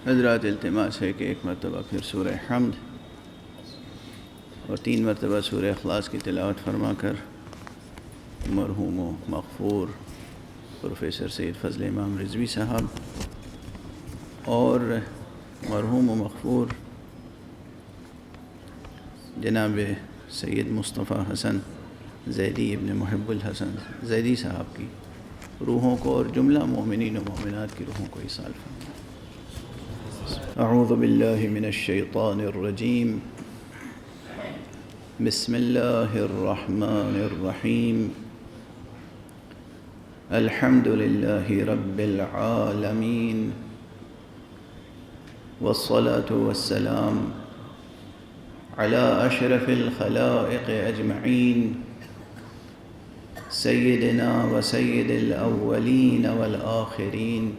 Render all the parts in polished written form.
حضرات التماس ہے کہ ایک مرتبہ پھر سورہ حمد اور 3 مرتبہ سورہ اخلاص کی تلاوت فرما کر مرحوم و مغفور پروفیسر سید فضل امام رضوی صاحب اور مرحوم و مغفور جناب سید مصطفیٰ حسن زیدی ابن محب الحسن زیدی صاحب کی روحوں کو اور جملہ مومنین و مومنات کی روحوں کو ایصال فرمائے۔ اعوذ باللہ من الشیطان الرجیم، بسم اللہ الرحمن الرحیم، الحمد للہ رب العالمین، والصلاة والسلام علی اشرف الخلائق اجمعین، سیدنا و سید الاولین والآخرین،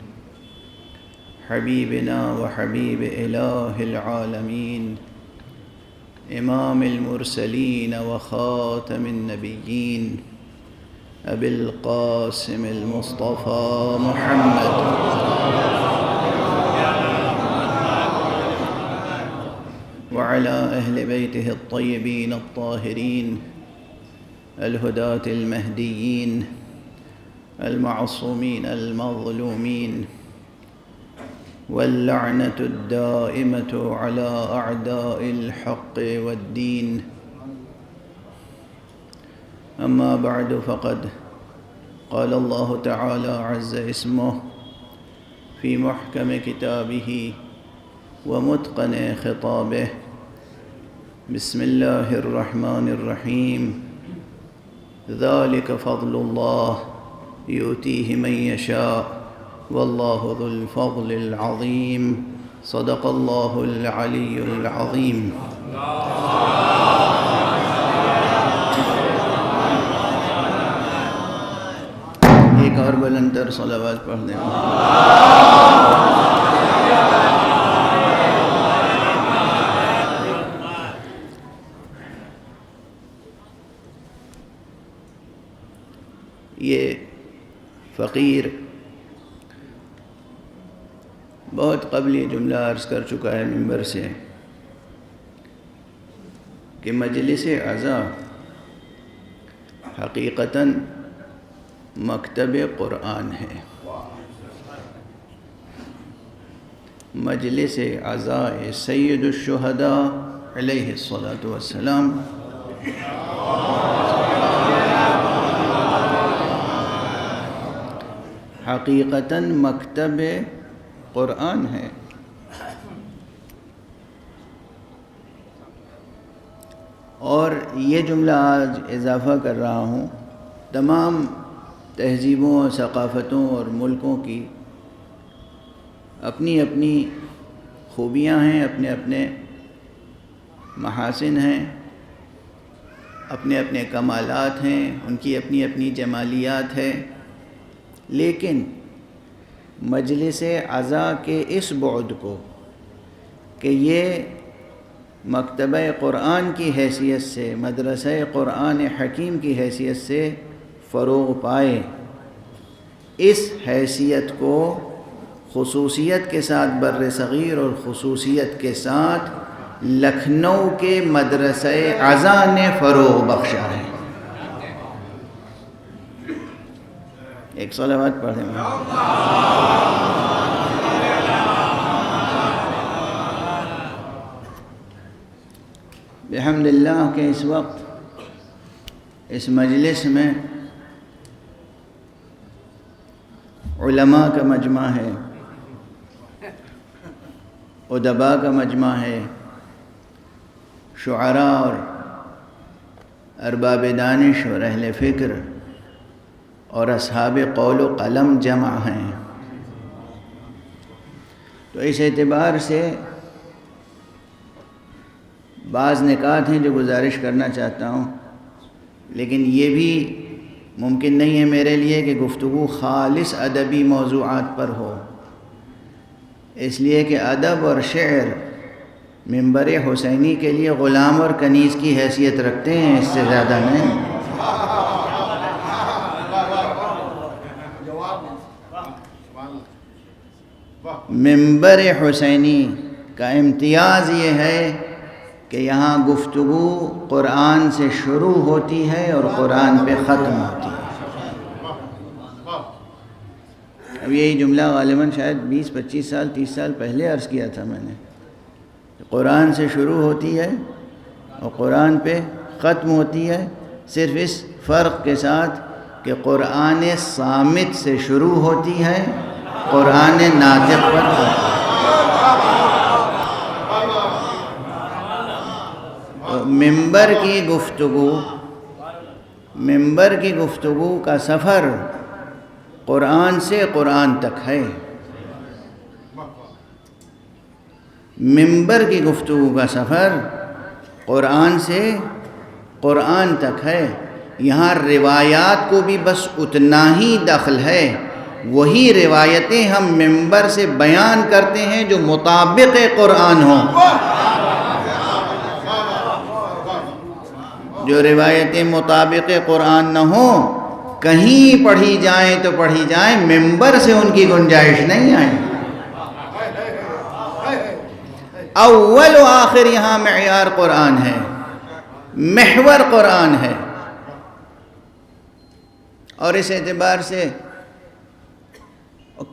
حبیبنا و حبیب الہ العالمین، امام المرسلین و خاتم النبیین، ابی القاسم المصطفى محمد وعلى اہل بیتہ الطیبین الطاہرین الہداة المہدیین المعصومین المظلومین، واللعنة الدائمة على أعداء الحق والدين، أما بعد فقد قال الله تعالى عز اسمه في محكم كتابه ومتقن خطابه، بسم الله الرحمن الرحيم، ذلك فضل الله يؤتيه من يشاء واللہ ذو الفضل العظیم، صدق اللہ العلی العظیم۔ ایک اور بلند تر صلوات پڑھ دیں۔ یہ فقیر بہت قبل یہ جملہ عرض کر چکا ہے منبر سے کہ مجلس عزا حقیقتاً مکتب قرآن ہے۔ مجلس عزا سید الشہداء علیہ الصلاۃ والسلام حقیقتاً مکتب قرآن ہے۔ اور یہ جملہ آج اضافہ کر رہا ہوں، تمام تہذیبوں اور ثقافتوں اور ملکوں کی اپنی اپنی خوبیاں ہیں، اپنے اپنے محاسن ہیں، اپنے اپنے کمالات ہیں، ان کی اپنی اپنی جمالیات ہے، لیکن مجلس عزا کے اس بعد کو کہ یہ مکتبہ قرآن کی حیثیت سے، مدرسہ قرآن حکیم کی حیثیت سے فروغ پائے، اس حیثیت کو خصوصیت کے ساتھ بر صغیر اور خصوصیت کے ساتھ لکھنؤ کے مدرسہ عزا نے فروغ بخشا ہے۔ ایک صلوات پڑھیں۔ بحمد اللہ کہ اس وقت اس مجلس میں علماء کا مجمع ہے، ادباء کا مجمع ہے، شعراء اور ارباب دانش اور اہل فکر اور اصحاب قول و قلم جمع ہیں۔ تو اس اعتبار سے بعض نکات ہیں جو گزارش کرنا چاہتا ہوں، لیکن یہ بھی ممکن نہیں ہے میرے لیے کہ گفتگو خالص ادبی موضوعات پر ہو، اس لیے کہ ادب اور شعر منبر حسینی کے لیے غلام اور کنیز کی حیثیت رکھتے ہیں، اس سے زیادہ نہیں۔ منبر حسینی کا امتیاز یہ ہے کہ یہاں گفتگو قرآن سے شروع ہوتی ہے اور قرآن پہ ختم ہوتی ہے۔ اب یہی جملہ غالباً شاید 20-25 سال 30 سال پہلے عرض کیا تھا میں نے، قرآن سے شروع ہوتی ہے اور قرآن پہ ختم ہوتی ہے، صرف اس فرق کے ساتھ کہ قرآن صامت سے شروع ہوتی ہے، قرآن ناطق پر ختم ہوتی ہے۔ منبر کی گفتگو کا سفر قرآن سے قرآن تک ہے۔ منبر کی گفتگو کا سفر قرآن سے قرآن تک ہے۔ یہاں روایات کو بھی بس اتنا ہی دخل ہے، وہی روایتیں ہم منبر سے بیان کرتے ہیں جو مطابق قرآن ہوں۔ جو روایتیں مطابق قرآن نہ ہوں، کہیں پڑھی جائیں تو پڑھی جائیں، منبر سے ان کی گنجائش نہیں آئے۔ اول و آخر یہاں معیار قرآن ہے، محور قرآن ہے، اور اس اعتبار سے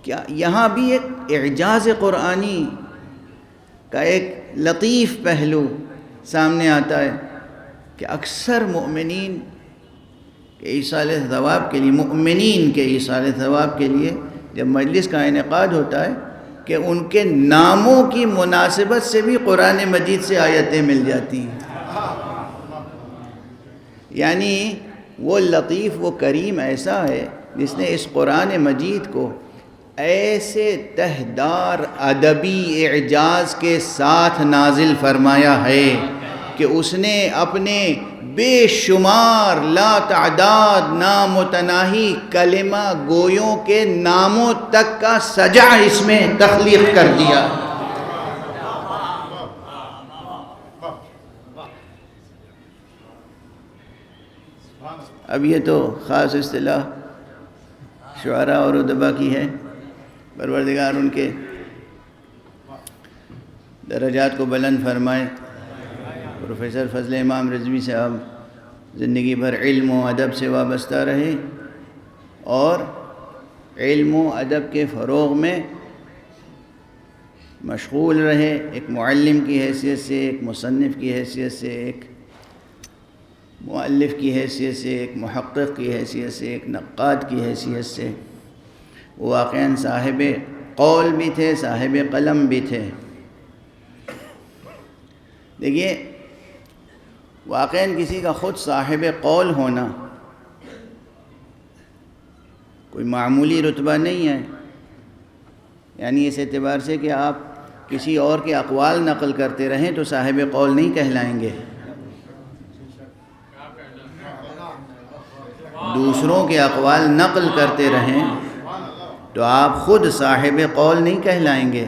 کیا یہاں بھی ایک اعجاز قرآنی کا ایک لطیف پہلو سامنے آتا ہے کہ اکثر مؤمنین کے ایصال ثواب کے لیے، مؤمنین کے ایصال ثواب کے لیے جب مجلس کا انعقاد ہوتا ہے کہ ان کے ناموں کی مناسبت سے بھی قرآن مجید سے آیتیں مل جاتی ہیں۔ یعنی وہ لطیف، وہ کریم ایسا ہے جس نے اس قرآن مجید کو ایسے تہدار ادبی اعجاز کے ساتھ نازل فرمایا ہے کہ اس نے اپنے بے شمار لا تعداد نامتناہی کلمہ گویوں کے ناموں تک کا سجع اس میں تخلیق کر دیا۔ اب یہ تو خاص اصطلاح شعراء اور ادبا کی ہے، پروردگار ان کے درجات کو بلند فرمائے۔ پروفیسر فضل امام رضوی صاحب زندگی بھر علم و ادب سے وابستہ رہے اور علم و ادب کے فروغ میں مشغول رہے، ایک معلم کی حیثیت سے، ایک مصنف کی حیثیت سے، ایک مؤلف کی حیثیت سے، ایک محقق کی حیثیت سے، ایک نقاد کی حیثیت سے۔ وہ واقعاً صاحب قول بھی تھے، صاحب قلم بھی تھے۔ دیکھیے، واقعاً کسی کا خود صاحب قول ہونا کوئی معمولی رتبہ نہیں ہے، یعنی اس اعتبار سے کہ آپ کسی اور کے اقوال نقل کرتے رہیں تو صاحب قول نہیں کہلائیں گے، دوسروں کے اقوال نقل کرتے رہیں تو آپ خود صاحب قول نہیں کہلائیں گے۔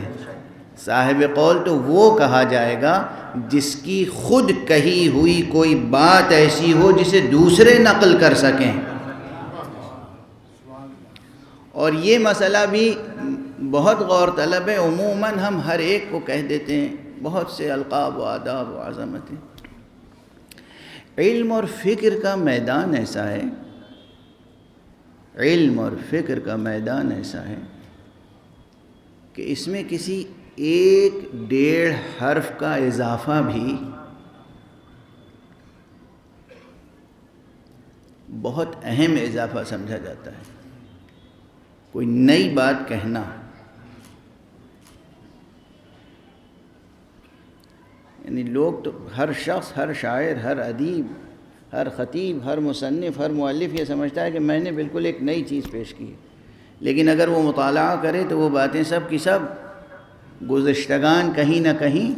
صاحب قول تو وہ کہا جائے گا جس کی خود کہی ہوئی کوئی بات ایسی ہو جسے دوسرے نقل کر سکیں۔ اور یہ مسئلہ بھی بہت غور طلب ہے، عموماً ہم ہر ایک کو کہہ دیتے ہیں بہت سے القاب و آداب و عظمتیں۔ علم اور فکر کا میدان ایسا ہے، علم اور فکر کا میدان ایسا ہے کہ اس میں کسی 1-1.5 حرف کا اضافہ بھی بہت اہم اضافہ سمجھا جاتا ہے۔ کوئی نئی بات کہنا، یعنی لوگ تو ہر شخص، ہر شاعر، ہر ادیب، ہر خطیب، ہر مصنف، ہر مؤلف یہ سمجھتا ہے کہ میں نے بالکل ایک نئی چیز پیش کی، لیکن اگر وہ مطالعہ کرے تو وہ باتیں سب کی سب گزشتگان کہیں نہ کہیں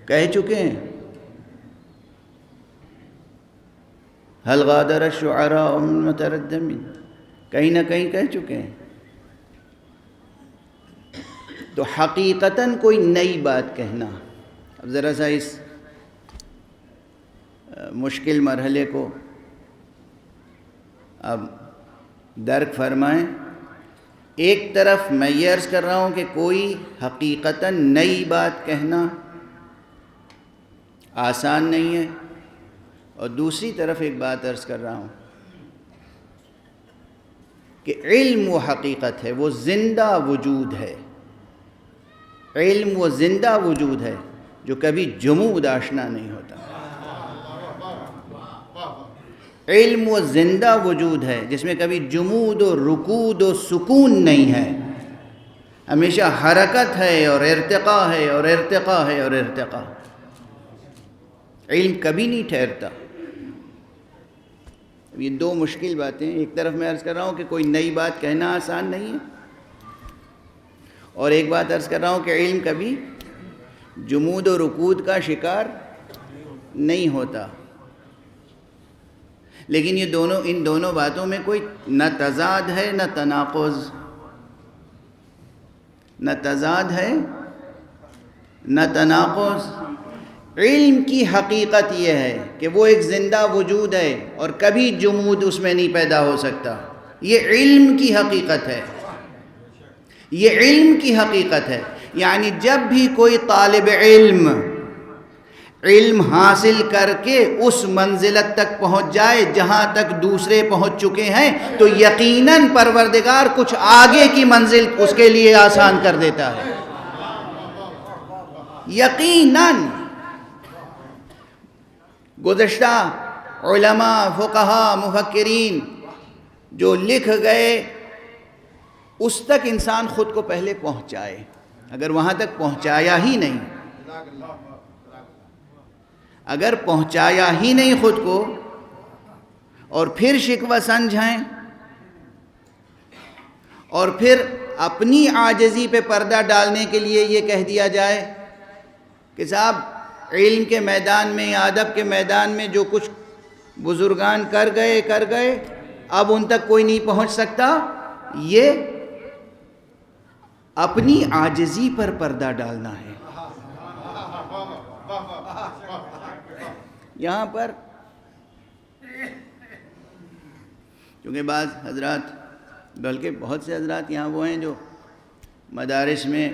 کہہ چکے ہیں۔ حل غادر الشعراء من متردم، کہیں نہ کہیں کہہ چکے ہیں۔ تو حقیقتاً کوئی نئی بات کہنا، اب ذرا سا اس مشکل مرحلے کو اب درک فرمائیں ایک طرف میں یہ عرض کر رہا ہوں کہ کوئی حقیقتاً نئی بات کہنا آسان نہیں ہے، اور دوسری طرف ایک بات عرض کر رہا ہوں کہ علم وہ حقیقت ہے، وہ زندہ وجود ہے، علم وہ زندہ وجود ہے جو کبھی جمود آشنا نہیں ہوتا، علم وہ زندہ وجود ہے جس میں کبھی جمود و رکود و سکون نہیں ہے، ہمیشہ حرکت ہے اور ارتقاء ہے اور ارتقاء ہے اور ارتقاء، علم کبھی نہیں ٹھہرتا۔ یہ دو مشکل باتیں، ایک طرف میں عرض کر رہا ہوں کہ کوئی نئی بات کہنا آسان نہیں ہے، اور ایک بات عرض کر رہا ہوں کہ علم کبھی جمود و رکود کا شکار نہیں ہوتا۔ لیکن یہ دونوں، ان دونوں باتوں میں کوئی نہ تضاد ہے نہ تناقض، نہ تضاد ہے نہ تناقض۔ علم کی حقیقت یہ ہے کہ وہ ایک زندہ وجود ہے اور کبھی جمود اس میں نہیں پیدا ہو سکتا، یہ علم کی حقیقت ہے، یہ علم کی حقیقت ہے۔ یعنی جب بھی کوئی طالب علم علم حاصل کر کے اس منزلت تک پہنچ جائے جہاں تک دوسرے پہنچ چکے ہیں، تو یقیناً پروردگار کچھ آگے کی منزل اس کے لیے آسان کر دیتا ہے، یقیناً۔ گزشتہ علماء، فقہا، مفکرین جو لکھ گئے اس تک انسان خود کو پہلے پہنچائے، اگر وہاں تک پہنچایا ہی نہیں، اگر پہنچایا ہی نہیں خود کو، اور پھر شکوہ سمجھائیں اور پھر اپنی عاجزی پہ پردہ ڈالنے کے لیے یہ کہہ دیا جائے کہ صاحب علم کے میدان میں یا ادب کے میدان میں جو کچھ بزرگان کر گئے اب ان تک کوئی نہیں پہنچ سکتا، یہ اپنی عاجزی پر پردہ ڈالنا ہے۔ یہاں پر کیونکہ بعض حضرات، بلکہ بہت سے حضرات یہاں وہ ہیں جو مدارس میں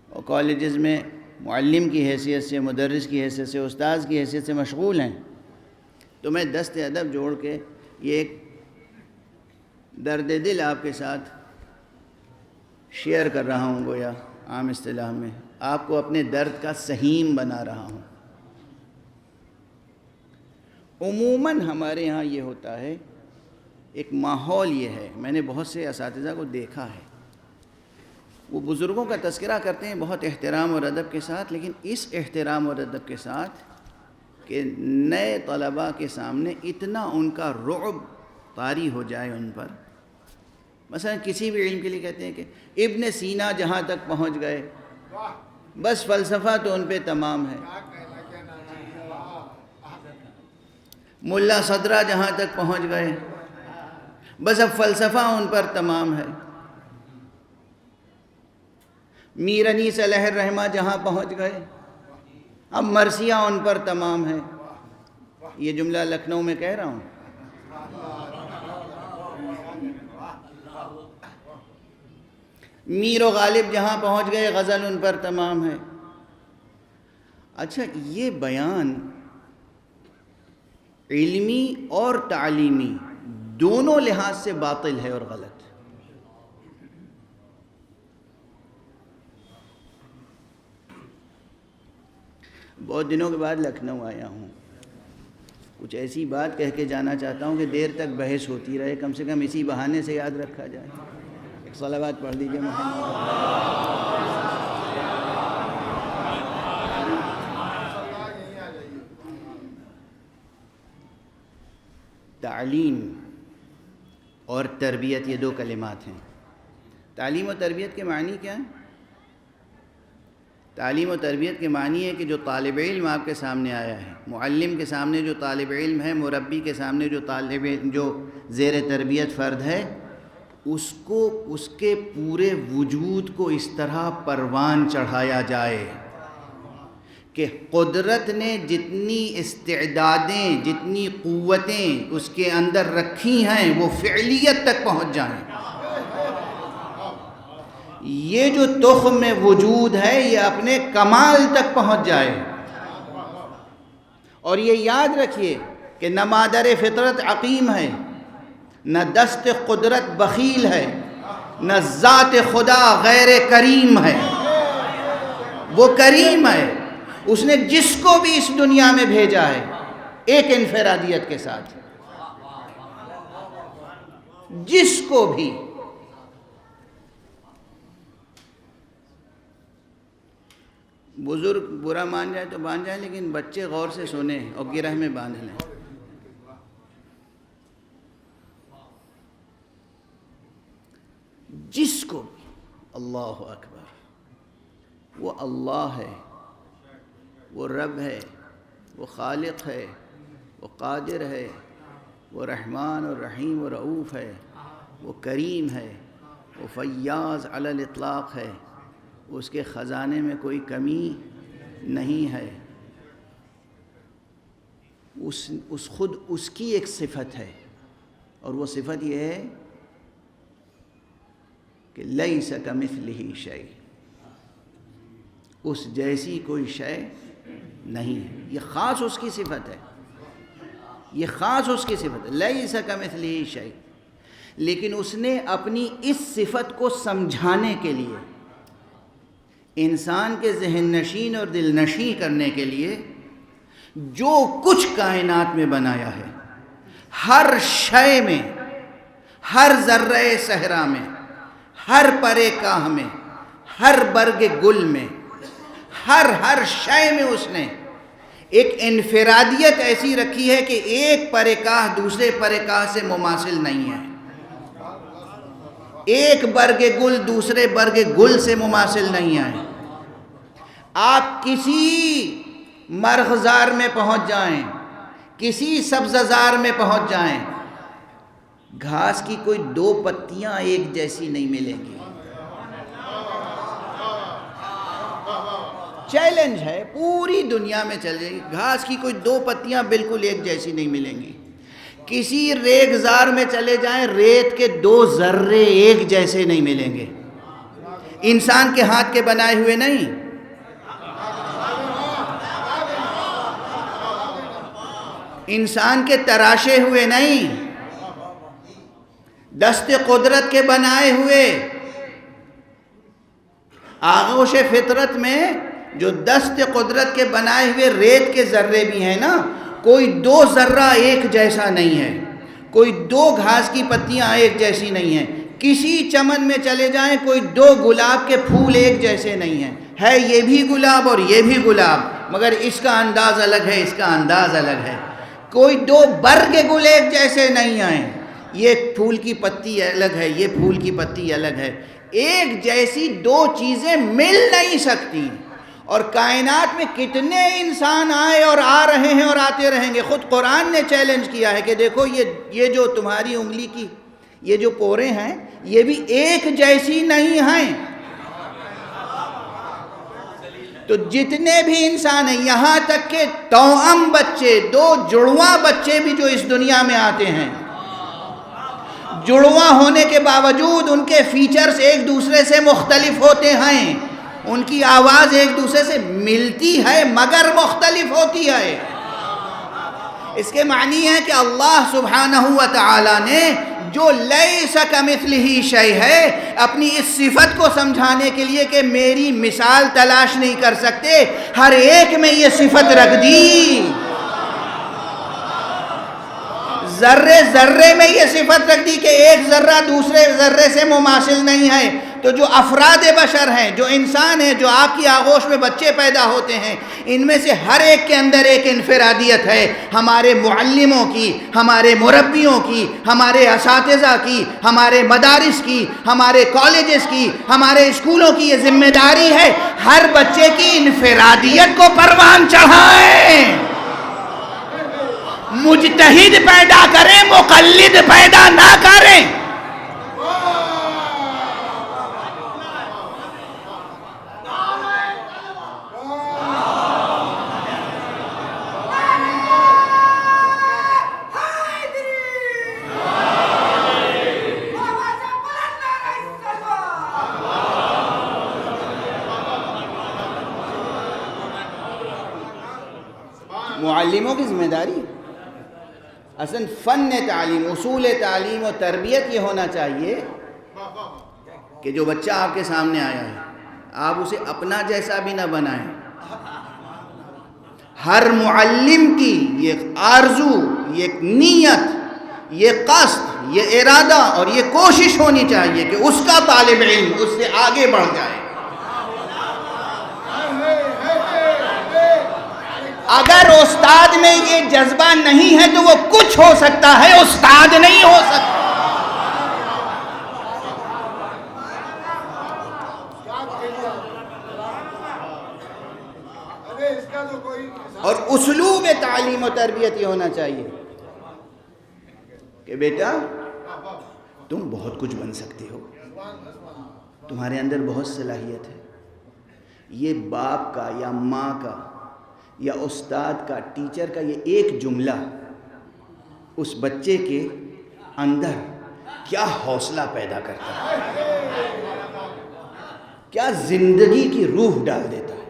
اور کالجز میں معلم کی حیثیت سے، مدرس کی حیثیت سے، استاذ کی حیثیت سے مشغول ہیں، تو میں دست ادب جوڑ کے یہ ایک درد دل آپ کے ساتھ شیئر کر رہا ہوں، گویا عام اصطلاح میں آپ کو اپنے درد کا سہیم بنا رہا ہوں۔ عموماً ہمارے ہاں یہ ہوتا ہے، ایک ماحول یہ ہے، میں نے بہت سے اساتذہ کو دیکھا ہے، وہ بزرگوں کا تذکرہ کرتے ہیں بہت احترام اور ادب کے ساتھ، لیکن اس احترام اور ادب کے ساتھ کہ نئے طلباء کے سامنے اتنا ان کا رعب طاری ہو جائے ان پر۔ مثلا کسی بھی علم کے لیے کہتے ہیں کہ ابن سینا جہاں تک پہنچ گئے بس فلسفہ تو ان پہ تمام ہے، ملا صدرہ جہاں تک پہنچ گئے بس اب فلسفہ ان پر تمام ہے، میر انیس علیہ الرحمہ جہاں پہنچ گئے اب مرثیہ ان پر تمام ہے۔ یہ جملہ لکھنؤ میں کہہ رہا ہوں۔ میر و غالب جہاں پہنچ گئے غزل ان پر تمام ہے۔ اچھا، یہ بیان علمی اور تعلیمی دونوں لحاظ سے باطل ہے اور غلط۔ بہت دنوں کے بعد لکھنؤ آیا ہوں، کچھ ایسی بات کہہ کے جانا چاہتا ہوں کہ دیر تک بحث ہوتی رہے، کم سے کم اسی بہانے سے یاد رکھا جائے۔ ایک صلوات پڑھ دیجئے محمد۔ تعلیم اور تربیت یہ دو کلمات ہیں۔ تعلیم و تربیت کے معنی کیا ہیں؟ تعلیم و تربیت کے معنی ہے کہ جو طالب علم آپ کے سامنے آیا ہے، معلم کے سامنے جو طالب علم ہے، مربی کے سامنے جو طالب علم، جو زیر تربیت فرد ہے، اس کو اس کے پورے وجود کو اس طرح پروان چڑھایا جائے کہ قدرت نے جتنی استعدادیں، جتنی قوتیں اس کے اندر رکھی ہیں وہ فعلیت تک پہنچ جائیں. یہ جو تخم میں وجود ہے یہ اپنے کمال تک پہنچ جائے. اور یہ یاد رکھیے کہ نہ مادر فطرت عقیم ہے، نہ دست قدرت بخیل ہے، نہ ذات خدا غیر کریم ہے. وہ کریم ہے. اس نے جس کو بھی اس دنیا میں بھیجا ہے ایک انفرادیت کے ساتھ، جس کو بھی. بزرگ برا مان جائے تو مان جائیں، لیکن بچے غور سے سنیں اور گرہ میں باندھ لیں. جس کو بھی. اللہ اکبر. وہ اللہ ہے، وہ رب ہے، وہ خالق ہے، وہ قادر ہے، وہ رحمان اور رحیم اور رؤوف ہے، وہ کریم ہے، وہ فیاض علی الاطلاق ہے. اس کے خزانے میں کوئی کمی نہیں ہے. اس خود اس کی ایک صفت ہے، اور وہ صفت یہ ہے کہ لیس کمثلہ شیء، اس جیسی کوئی شے نہیں ہے. یہ خاص اس کی صفت ہے، یہ خاص اس کی صفت ہے، لیس کمثلہ شیء. لیکن اس نے اپنی اس صفت کو سمجھانے کے لیے، انسان کے ذہن نشین اور دل نشین کرنے کے لیے جو کچھ کائنات میں بنایا ہے، ہر شے میں، ہر ذرہ صحرا میں، ہر پرے کاہ میں، ہر برگ گل میں، ہر شے میں اس نے ایک انفرادیت ایسی رکھی ہے کہ ایک پرے کاہ دوسرے پرے کاہ سے مماثل نہیں ہے، ایک برگ گل دوسرے برگ گل سے مماثل نہیں ہے. آپ کسی مرغزار میں پہنچ جائیں، کسی سبززار میں پہنچ جائیں، گھاس کی کوئی دو پتیاں ایک جیسی نہیں ملیں گی. چیلنج ہے، پوری دنیا میں چل جائے گی، گھاس کی کوئی دو پتیاں بالکل ایک جیسی نہیں ملیں گی. کسی ریگزار میں چلے جائیں، ریت کے دو ذرے ایک جیسے نہیں ملیں گے. انسان کے ہاتھ کے بنائے ہوئے نہیں، انسان کے تراشے ہوئے نہیں، دست قدرت کے بنائے ہوئے. آغوش فطرت میں جو دست قدرت کے بنائے ہوئے ریت کے ذرے بھی ہیں نا، کوئی دو ذرہ ایک جیسا نہیں ہے، کوئی دو گھاس کی پتیاں ایک جیسی نہیں ہیں. کسی چمن میں چلے جائیں، کوئی دو گلاب کے پھول ایک جیسے نہیں ہیں. ہے یہ بھی گلاب اور یہ بھی گلاب، مگر اس کا انداز الگ ہے، اس کا انداز الگ ہے. کوئی دو برگ گل ایک جیسے نہیں آئیں، یہ پھول کی پتی الگ ہے، یہ پھول کی پتی الگ ہے. ایک جیسی دو چیزیں مل نہیں سکتی. اور کائنات میں کتنے انسان آئے اور آ رہے ہیں اور آتے رہیں گے. خود قرآن نے چیلنج کیا ہے کہ دیکھو یہ جو تمہاری انگلی کی یہ جو پورے ہیں یہ بھی ایک جیسی نہیں ہیں. تو جتنے بھی انسان ہیں، یہاں تک کہ توأم بچے، دو جڑواں بچے بھی جو اس دنیا میں آتے ہیں، جڑواں ہونے کے باوجود ان کے فیچرز ایک دوسرے سے مختلف ہوتے ہیں، ان کی آواز ایک دوسرے سے ملتی ہے مگر مختلف ہوتی ہے. اس کے معنی ہے کہ اللہ سبحانہ و تعالی نے جو لیس کمثلہ شیء ہے، اپنی اس صفت کو سمجھانے کے لیے کہ میری مثال تلاش نہیں کر سکتے، ہر ایک میں یہ صفت رکھ دی. ذرے ذرے میں یہ صفت رکھ دی کہ ایک ذرہ دوسرے ذرے سے مماثل نہیں ہے. تو جو افراد بشر ہیں، جو انسان ہیں، جو آپ کی آغوش میں بچے پیدا ہوتے ہیں، ان میں سے ہر ایک کے اندر ایک انفرادیت ہے. ہمارے معلموں کی، ہمارے مربیوں کی، ہمارے اساتذہ کی، ہمارے مدارس کی، ہمارے کالجز کی، ہمارے اسکولوں کی یہ ذمہ داری ہے ہر بچے کی انفرادیت کو پروان چڑھائیں. مجتہد پیدا کریں، مقلد پیدا نہ کریں. معلموں کی ذمہ داری ہے. اصلاً فن تعلیم، اصول تعلیم و تربیت یہ ہونا چاہیے کہ جو بچہ آپ کے سامنے آیا ہے آپ اسے اپنا جیسا بھی نہ بنائیں. ہر معلم کی یہ آرزو، یہ نیت، یہ قصد، یہ ارادہ اور یہ کوشش ہونی چاہیے کہ اس کا طالب علم اس سے آگے بڑھ جائے. اگر استاد میں یہ جذبہ نہیں ہے تو وہ کچھ ہو سکتا ہے، استاد نہیں ہو سکتا. اور اسلوب تعلیم و تربیت یہ ہونا چاہیے کہ بیٹا تم بہت کچھ بن سکتے ہو، تمہارے اندر بہت صلاحیت ہے. یہ باپ کا یا ماں کا یا استاد کا، ٹیچر کا یہ ایک جملہ اس بچے کے اندر کیا حوصلہ پیدا کرتا ہے، کیا زندگی کی روح ڈال دیتا ہے.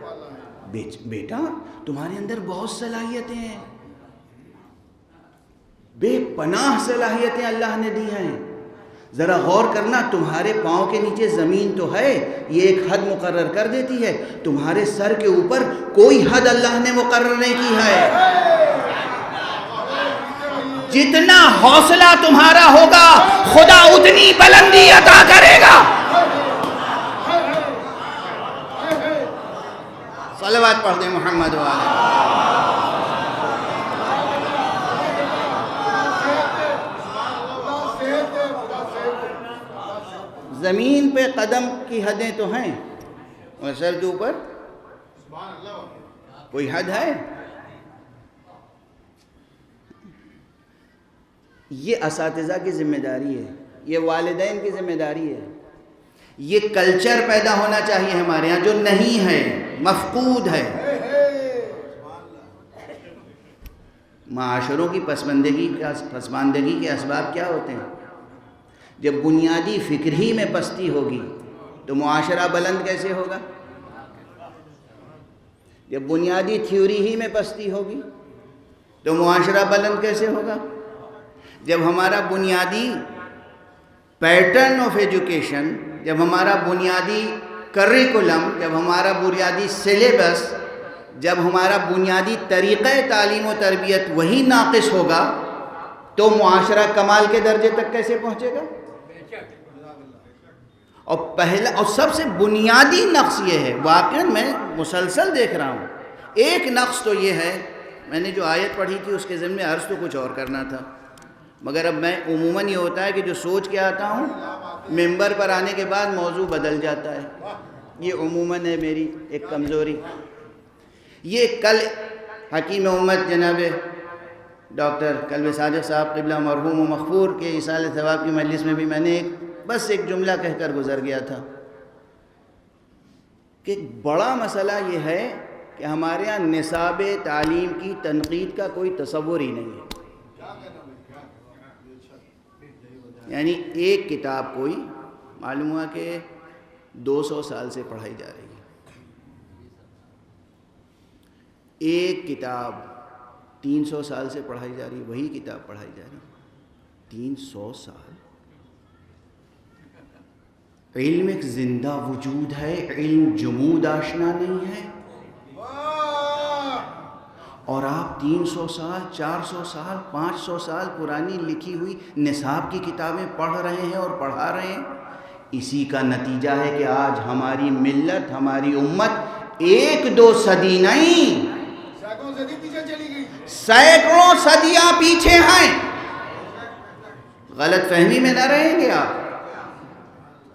بیٹا تمہارے اندر بہت صلاحیتیں ہیں، بے پناہ صلاحیتیں اللہ نے دی ہیں. ذرا غور کرنا، تمہارے پاؤں کے نیچے زمین تو ہے، یہ ایک حد مقرر کر دیتی ہے. تمہارے سر کے اوپر کوئی حد اللہ نے مقرر نہیں کی ہے. جتنا حوصلہ تمہارا ہوگا خدا اتنی بلندی عطا کرے گا. صلوات پڑھ دیں محمد والے. زمین پہ قدم کی حدیں تو ہیں اور سر کے اوپر کوئی حد ہے؟ یہ اساتذہ کی ذمہ داری ہے، یہ والدین کی ذمہ داری ہے. یہ کلچر پیدا ہونا چاہیے ہمارے ہاں جو نہیں ہے، مفقود ہے. معاشروں کی پسماندگی کے اسباب کیا ہوتے ہیں؟ جب بنیادی فکر ہی میں پستی ہوگی تو معاشرہ بلند کیسے ہوگا؟ جب بنیادی تھیوری ہی میں پستی ہوگی تو معاشرہ بلند کیسے ہوگا؟ جب ہمارا بنیادی پیٹرن آف ایجوکیشن، جب ہمارا بنیادی کریکولم، جب ہمارا بنیادی سلیبس، جب ہمارا بنیادی طریقہ تعلیم و تربیت وہی ناقص ہوگا تو معاشرہ کمال کے درجے تک کیسے پہنچے گا؟ اور پہلا اور سب سے بنیادی نقص یہ ہے، واقعاً میں مسلسل دیکھ رہا ہوں، ایک نقص تو یہ ہے، میں نے جو آیت پڑھی تھی اس کے ضمن میں عرض تو کچھ اور کرنا تھا، مگر اب میں عموماً یہ ہوتا ہے کہ جو سوچ کے آتا ہوں ممبر پر آنے کے بعد موضوع بدل جاتا ہے. یہ عموماً ہے میری ایک کمزوری. یہ کل حکیم امت جناب ڈاکٹر قلب صادق صاحب قبلہ مرحوم و مغفور کے ایصال ثواب کی مجلس میں بھی میں نے بس ایک جملہ کہہ کر گزر گیا تھا کہ بڑا مسئلہ یہ ہے کہ ہمارے ہاں نصاب تعلیم کی تنقید کا کوئی تصور ہی نہیں ہے. یعنی ایک کتاب کوئی معلوم ہوا کہ 200 سال سے پڑھائی جا رہی ہے، ایک کتاب 300 سال سے پڑھائی جا رہی ہے، وہی کتاب پڑھائی جا رہی ہے 300 سال. علم ایک زندہ وجود ہے، علم جمود آشنا نہیں ہے. اور آپ 300 سال 400 سال 500 سال پرانی لکھی ہوئی نصاب کی کتابیں پڑھ رہے ہیں اور پڑھا رہے ہیں. اسی کا نتیجہ ہے کہ آج ہماری ملت، ہماری امت 1-2 صدی نہیں، سینکڑوں صدیاں پیچھے ہیں. غلط فہمی میں نہ رہیں گے آپ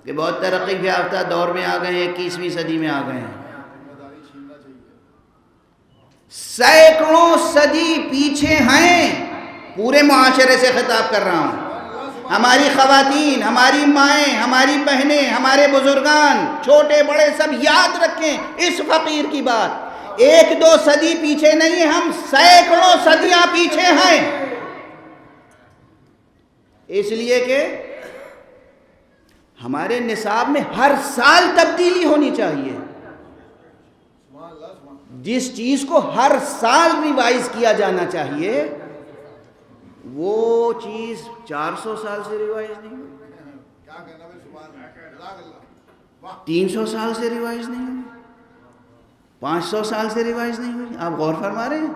کہ بہت ترقی یافتہ دور میں آ گئے ہیں، 21ویں صدی میں آ گئے ہیں. سینکڑوں صدی پیچھے ہیں. پورے معاشرے سے خطاب کر رہا ہوں. ہماری خواتین، ہماری مائیں، ہماری بہنیں، ہمارے بزرگان، چھوٹے بڑے سب یاد رکھیں اس فقیر کی بات. 1-2 صدی پیچھے نہیں، ہم سینکڑوں صدیاں پیچھے ہیں. اس لیے کہ ہمارے نصاب میں ہر سال تبدیلی ہونی چاہیے. جس چیز کو ہر سال ریوائز کیا جانا چاہیے وہ چیز 400 سال سے ریوائز نہیں ہوئی، 300 سال سے ریوائز نہیں ہوئی، 500 سال سے ریوائز نہیں ہوئی۔ آپ غور فرما رہے ہیں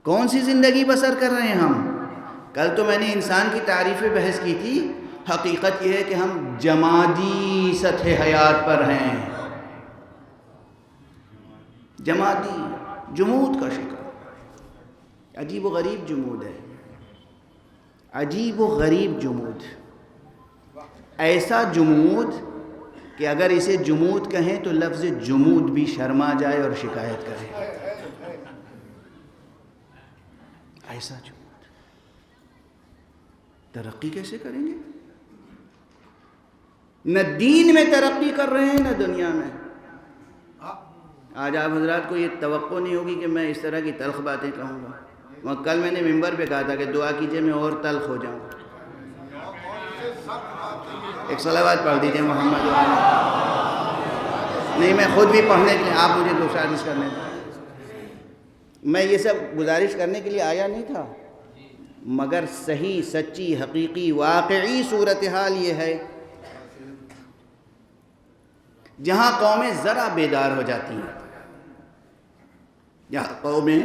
کون سی زندگی بسر کر رہے ہیں ہم؟ کل تو میں نے انسان کی تعریف بحث کی تھی، حقیقت یہ ہے کہ ہم جمادی سطح حیات پر ہیں، جمادی جمود کا شکار۔ عجیب و غریب جمود ہے، عجیب و غریب جمود، ایسا جمود کہ اگر اسے جمود کہیں تو لفظ جمود بھی شرما جائے اور شکایت کرے، ایسا جمود۔ ترقی کیسے کریں گے؟ نہ دین میں ترقی کر رہے ہیں نہ دنیا میں۔ آج آپ حضرات کو یہ توقع نہیں ہوگی کہ میں اس طرح کی تلخ باتیں کہوں گا، کل میں نے ممبر پہ کہا تھا کہ دعا کیجئے میں اور تلخ ہو جاؤں۔ ایک صلوات پڑھ دیجئے محمد والا۔ نہیں میں خود بھی پڑھنے کے لیے، آپ مجھے گزارش کرنے دیں، میں یہ سب گزارش کرنے کے لیے آیا نہیں تھا، مگر صحیح سچی حقیقی واقعی صورتحال یہ ہے جہاں قومیں ذرا بیدار ہو جاتی ہیں، جہاں قومیں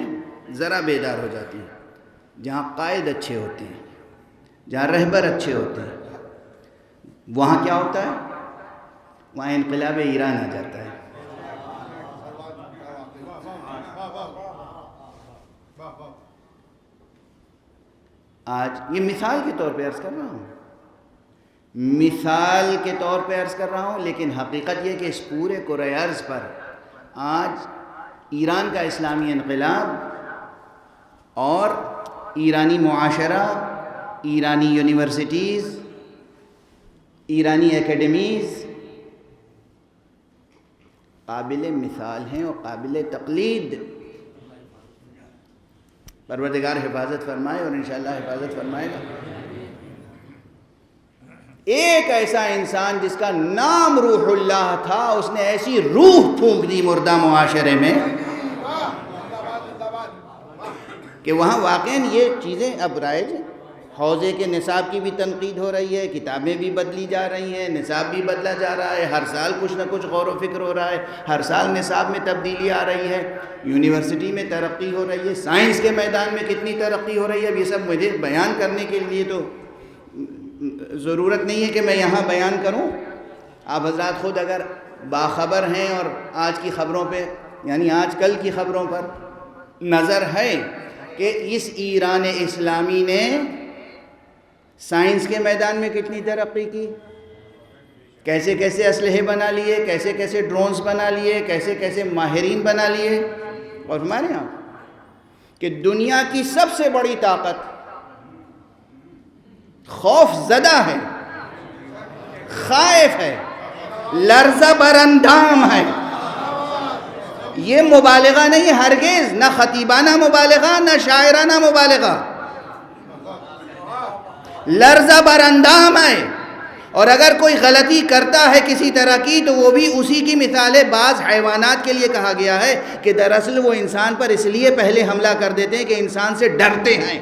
ذرا بیدار ہو جاتی ہیں، جہاں قائد اچھے ہوتے ہیں، جہاں رہبر اچھے ہوتے ہیں، وہاں کیا ہوتا ہے؟ وہاں انقلاب ایران آ جاتا ہے۔ آج یہ مثال کے طور پہ عرض کر رہا ہوں، مثال کے طور پہ عرض کر رہا ہوں، لیکن حقیقت یہ کہ اس پورے کرۂ ارض پر آج ایران کا اسلامی انقلاب اور ایرانی معاشرہ، ایرانی یونیورسٹیز، ایرانی اکیڈمیز قابل مثال ہیں اور قابل تقلید۔ پروردگار حفاظت فرمائے اور انشاءاللہ حفاظت فرمائے گا۔ ایک ایسا انسان جس کا نام روح اللہ تھا، اس نے ایسی روح پھونک دی مردہ معاشرے میں کہ وہاں واقعاً یہ چیزیں اب رائج ہیں۔ حوضے کے نصاب کی بھی تنقید ہو رہی ہے، کتابیں بھی بدلی جا رہی ہیں، نصاب بھی بدلا جا رہا ہے، ہر سال کچھ نہ کچھ غور و فکر ہو رہا ہے، ہر سال نصاب میں تبدیلی آ رہی ہے، یونیورسٹی میں ترقی ہو رہی ہے، سائنس کے میدان میں کتنی ترقی ہو رہی ہے۔ اب یہ سب مجھے بیان کرنے کے لیے تو ضرورت نہیں ہے کہ میں یہاں بیان کروں، آپ حضرات خود اگر باخبر ہیں اور آج کی خبروں پہ یعنی آج کل کی خبروں پر نظر ہے کہ اس ایران اسلامی نے سائنس کے میدان میں کتنی ترقی کی، کیسے کیسے اسلحے بنا لیے، کیسے کیسے ڈرونز بنا لیے، کیسے کیسے ماہرین بنا لیے۔ اور ہمارے یہاں کہ دنیا کی سب سے بڑی طاقت خوف زدہ ہے، خائف ہے، لرزہ براندام ہے۔ یہ مبالغہ نہیں، ہرگز نہ خطیبانہ مبالغہ نہ شاعرانہ مبالغہ، لرزہ براندام ہے۔ اور اگر کوئی غلطی کرتا ہے کسی طرح کی تو وہ بھی اسی کی مثال ہے۔ بعض حیوانات کے لیے کہا گیا ہے کہ دراصل وہ انسان پر اس لیے پہلے حملہ کر دیتے ہیں کہ انسان سے ڈرتے ہیں۔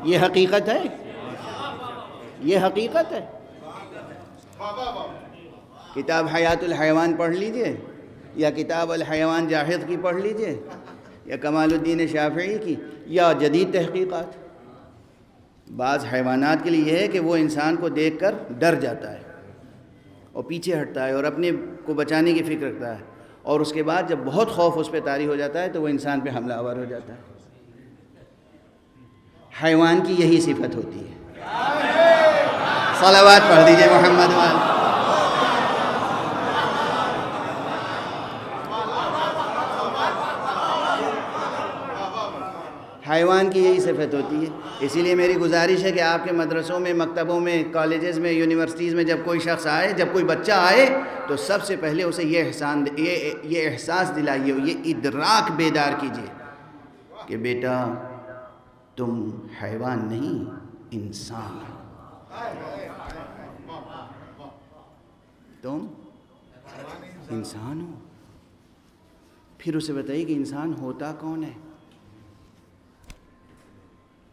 یہ حقیقت ہے، یہ حقیقت ہے۔ کتاب حیات الحیوان پڑھ لیجئے، یا کتاب الحیوان جاحظ کی پڑھ لیجئے، یا کمال الدین شافعی کی، یا جدید تحقیقات۔ بعض حیوانات کے لیے یہ ہے کہ وہ انسان کو دیکھ کر ڈر جاتا ہے اور پیچھے ہٹتا ہے اور اپنے کو بچانے کی فکر رکھتا ہے، اور اس کے بعد جب بہت خوف اس پہ طاری ہو جاتا ہے تو وہ انسان پہ حملہ آور ہو جاتا ہے۔ حیوان کی یہی صفت ہوتی ہے۔ صلوات پڑھ دیجئے محمد وال۔ حیوان کی یہی صفت ہوتی ہے۔ اسی لیے میری گزارش ہے کہ آپ کے مدرسوں میں، مکتبوں میں، کالجز میں، یونیورسٹیز میں جب کوئی شخص آئے، جب کوئی بچہ آئے تو سب سے پہلے اسے یہ احساس دلائیے، یہ ادراک بیدار کیجیے کہ بیٹا تم حیوان نہیں انسان ہو، تم انسان ہو۔ پھر اسے بتائیے کہ انسان ہوتا کون ہے؟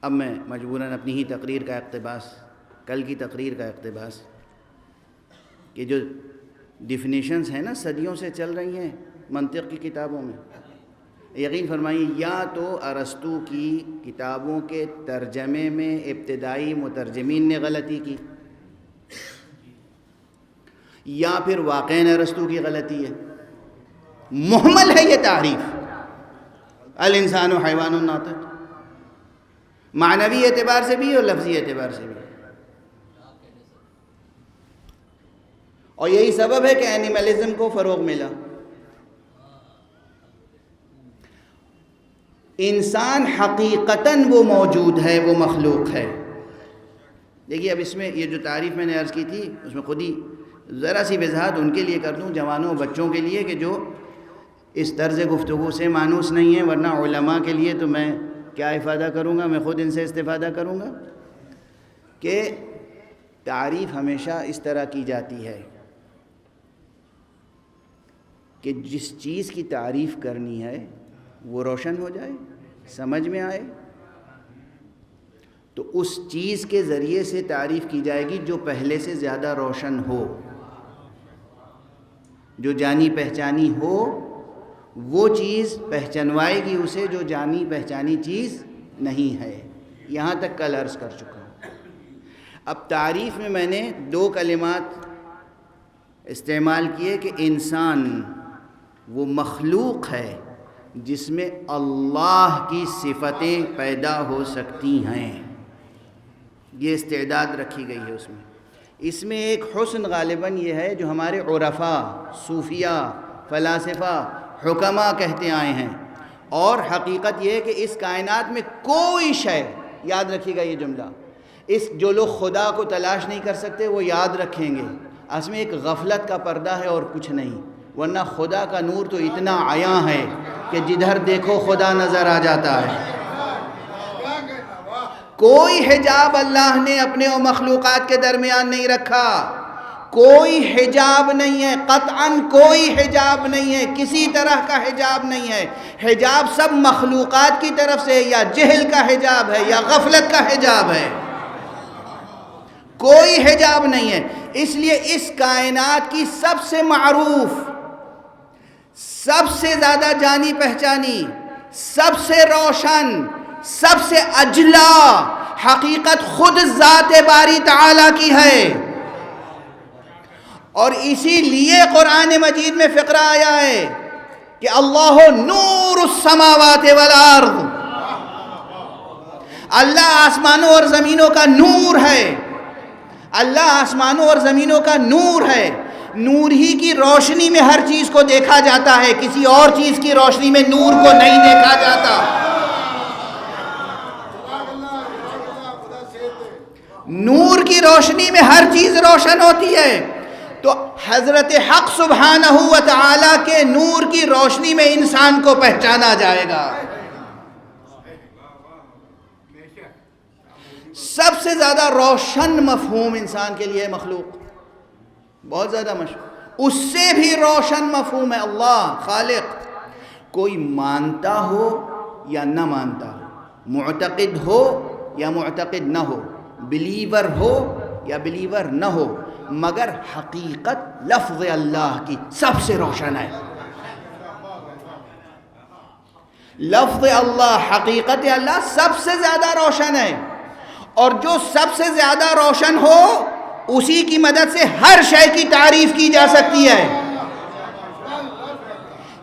اب میں مجبوراً اپنی ہی تقریر کا اقتباس، کل کی تقریر کا اقتباس، کہ جو ڈیفینیشنز ہیں نا صدیوں سے چل رہی ہیں منطق کی کتابوں میں، یقین فرمائیے یا تو ارسطو کی کتابوں کے ترجمے میں ابتدائی مترجمین نے غلطی کی، یا پھر واقعاً ارسطو کی غلطی ہے۔ محمل ہے یہ تعریف، الانسان حیوان ناطق، معنوی اعتبار سے بھی اور لفظی اعتبار سے بھی۔ اور یہی سبب ہے کہ اینیملزم کو فروغ ملا۔ انسان حقیقتاً وہ موجود ہے، وہ مخلوق ہے۔ دیکھیے اب اس میں یہ جو تعریف میں نے عرض کی تھی اس میں خود ہی ذرا سی وضاحت ان کے لیے کر دوں، جوانوں بچوں کے لیے کہ جو اس طرز گفتگو سے مانوس نہیں ہیں، ورنہ علماء کے لیے تو میں کیا افادہ کروں گا، میں خود ان سے استفادہ کروں گا، کہ تعریف ہمیشہ اس طرح کی جاتی ہے کہ جس چیز کی تعریف کرنی ہے وہ روشن ہو جائے، سمجھ میں آئے، تو اس چیز کے ذریعے سے تعریف کی جائے گی جو پہلے سے زیادہ روشن ہو، جو جانی پہچانی ہو، وہ چیز پہچنوائے گی اسے جو جانی پہچانی چیز نہیں ہے۔ یہاں تک کل عرض کر چکا ہوں۔ اب تعریف میں نے 2 کلمات استعمال کیے کہ انسان وہ مخلوق ہے جس میں اللہ کی صفتیں پیدا ہو سکتی ہیں، یہ استعداد رکھی گئی ہے اس میں۔ اس میں ایک حسن غالباً یہ ہے جو ہمارے عرفاء، صوفیہ، فلاسفہ، حکماء کہتے آئے ہیں، اور حقیقت یہ ہے کہ اس کائنات میں کوئی شے، یاد رکھیے گا یہ جملہ، جو لوگ خدا کو تلاش نہیں کر سکتے وہ یاد رکھیں گے اس میں ایک غفلت کا پردہ ہے اور کچھ نہیں، ورنہ خدا کا نور تو اتنا عیاں ہے کہ جدھر دیکھو خدا نظر آ جاتا ہے۔ کوئی حجاب اللہ نے اپنے و مخلوقات کے درمیان نہیں رکھا، کوئی حجاب نہیں ہے، قطعاً کوئی حجاب نہیں ہے، کسی طرح کا حجاب نہیں ہے۔ حجاب سب مخلوقات کی طرف سے یا جہل کا حجاب ہے یا غفلت کا حجاب ہے، کوئی حجاب نہیں ہے۔ اس لیے اس کائنات کی سب سے معروف، سب سے زیادہ جانی پہچانی، سب سے روشن، سب سے اجلا حقیقت خود ذات باری تعالیٰ کی ہے، اور اسی لیے قرآن مجید میں فقرہ آیا ہے کہ اللہ نور السماوات والارض، اللہ آسمانوں اور زمینوں کا نور ہے، اللہ آسمانوں اور زمینوں کا نور ہے۔ نور ہی کی روشنی میں ہر چیز کو دیکھا جاتا ہے، کسی اور چیز کی روشنی میں نور کو نہیں دیکھا جاتا۔ نور کی روشنی میں ہر چیز روشن ہوتی ہے، تو حضرت حق سبحانہ و تعالی کے نور کی روشنی میں انسان کو پہچانا جائے گا۔ سب سے زیادہ روشن مفہوم انسان کے لیے مخلوق، بہت زیادہ مشہور، اس سے بھی روشن مفہوم ہے اللہ خالق۔ کوئی مانتا ہو یا نہ مانتا ہو، معتقد ہو یا معتقد نہ ہو، بلیور ہو یا بلیور نہ ہو، مگر حقیقت لفظ اللہ کی سب سے روشن ہے۔ لفظ اللہ، حقیقت اللہ سب سے زیادہ روشن ہے، اور جو سب سے زیادہ روشن ہو اسی کی مدد سے ہر شے کی تعریف کی جا سکتی ہے۔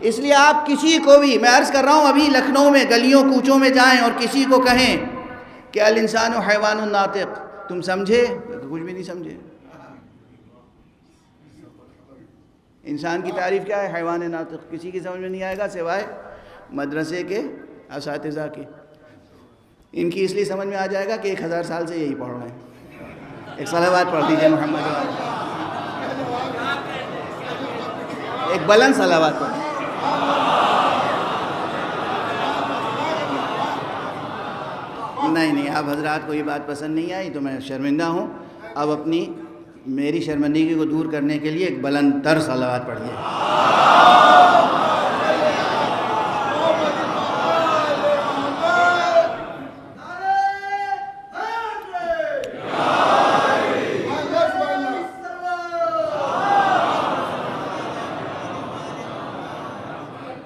اس لیے آپ کسی کو بھی، میں عرض کر رہا ہوں، ابھی لکھنؤ میں گلیوں کوچوں میں جائیں اور کسی کو کہیں کہ الانسان حیوان ناطق، تم سمجھے؟ کچھ بھی نہیں سمجھے۔ انسان کی تعریف کیا ہے؟ حیوان ناطق۔ کسی کی سمجھ میں نہیں آئے گا سوائے مدرسے کے اساتذہ کے، ان کی اس لیے سمجھ میں آ جائے گا کہ 1000 سال سے یہی پڑھ رہے ہیں۔ ایک صلوات پڑھ دیجئے محمد، ایک بلند صلوات پڑھ۔ نہیں نہیں، آپ حضرات کو یہ بات پسند نہیں آئی تو میں شرمندہ ہوں. اب اپنی میری شرمندگی کو دور کرنے کے لیے ایک بلند تر صلوات پڑھیے.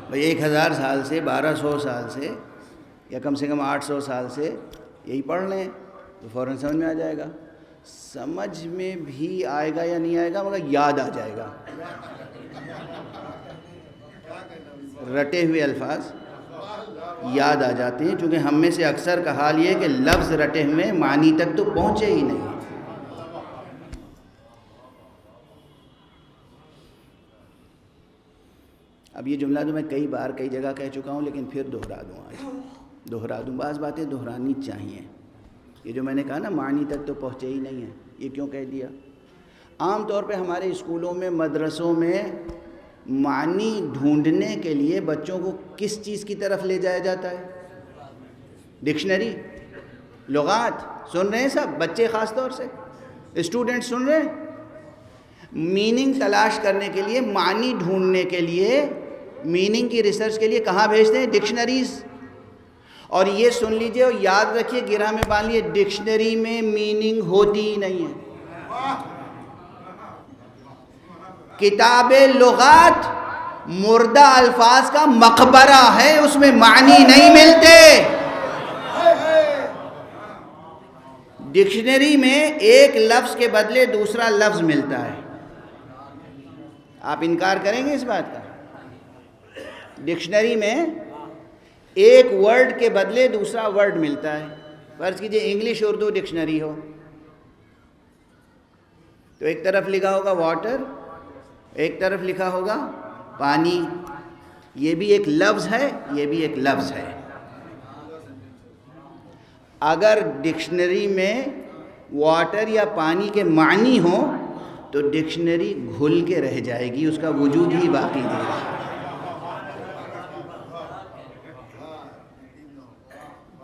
بھئی 1000 سال سے 1200 سال سے یا کم سے کم 800 سال سے یہی پڑھ لیں تو فوراً سمجھ میں آ جائے گا. سمجھ میں بھی آئے گا یا نہیں آئے گا مگر یاد آ جائے گا. رٹے ہوئے الفاظ یاد آ جاتے ہیں، چونکہ ہم میں سے اکثر کا حال یہ ہے کہ لفظ رٹے ہوئے معنی تک تو پہنچے ہی نہیں. اب یہ جملہ تو میں کئی بار کئی جگہ کہہ چکا ہوں، لیکن پھر دہرا دوں. بعض باتیں دہرانی چاہیے. یہ جو میں نے کہا نا معنی تک تو پہنچے ہی نہیں ہے، یہ کیوں کہہ دیا؟ عام طور پہ ہمارے اسکولوں میں مدرسوں میں معنی ڈھونڈنے کے لیے بچوں کو کس چیز کی طرف لے جایا جاتا ہے؟ ڈکشنری، لغات. سن رہے ہیں سب بچے، خاص طور سے اسٹوڈنٹ سن رہے ہیں؟ میننگ تلاش کرنے کے لیے، معنی ڈھونڈنے کے لیے، میننگ کی ریسرچ کے لیے کہاں بھیجتے ہیں؟ ڈکشنریز. اور یہ سن لیجئے اور یاد رکھیے، گرہ میں باندھ لیے، ڈکشنری میں میننگ ہوتی ہی نہیں ہے. کتاب لغات مردہ الفاظ کا مقبرہ ہے، اس میں معنی نہیں ملتے. ڈکشنری میں ایک لفظ کے بدلے دوسرا لفظ ملتا ہے. آپ انکار کریں گے اس بات کا؟ ڈکشنری میں ایک ورڈ کے بدلے دوسرا ورڈ ملتا ہے. فرض کیجئے انگلش اردو ڈکشنری ہو تو ایک طرف لکھا ہوگا واٹر، ایک طرف لکھا ہوگا پانی. یہ بھی ایک لفظ ہے، یہ بھی ایک لفظ ہے. اگر ڈکشنری میں واٹر یا پانی کے معنی ہوں تو ڈکشنری گھل کے رہ جائے گی، اس کا وجود ہی باقی نہیں رہے.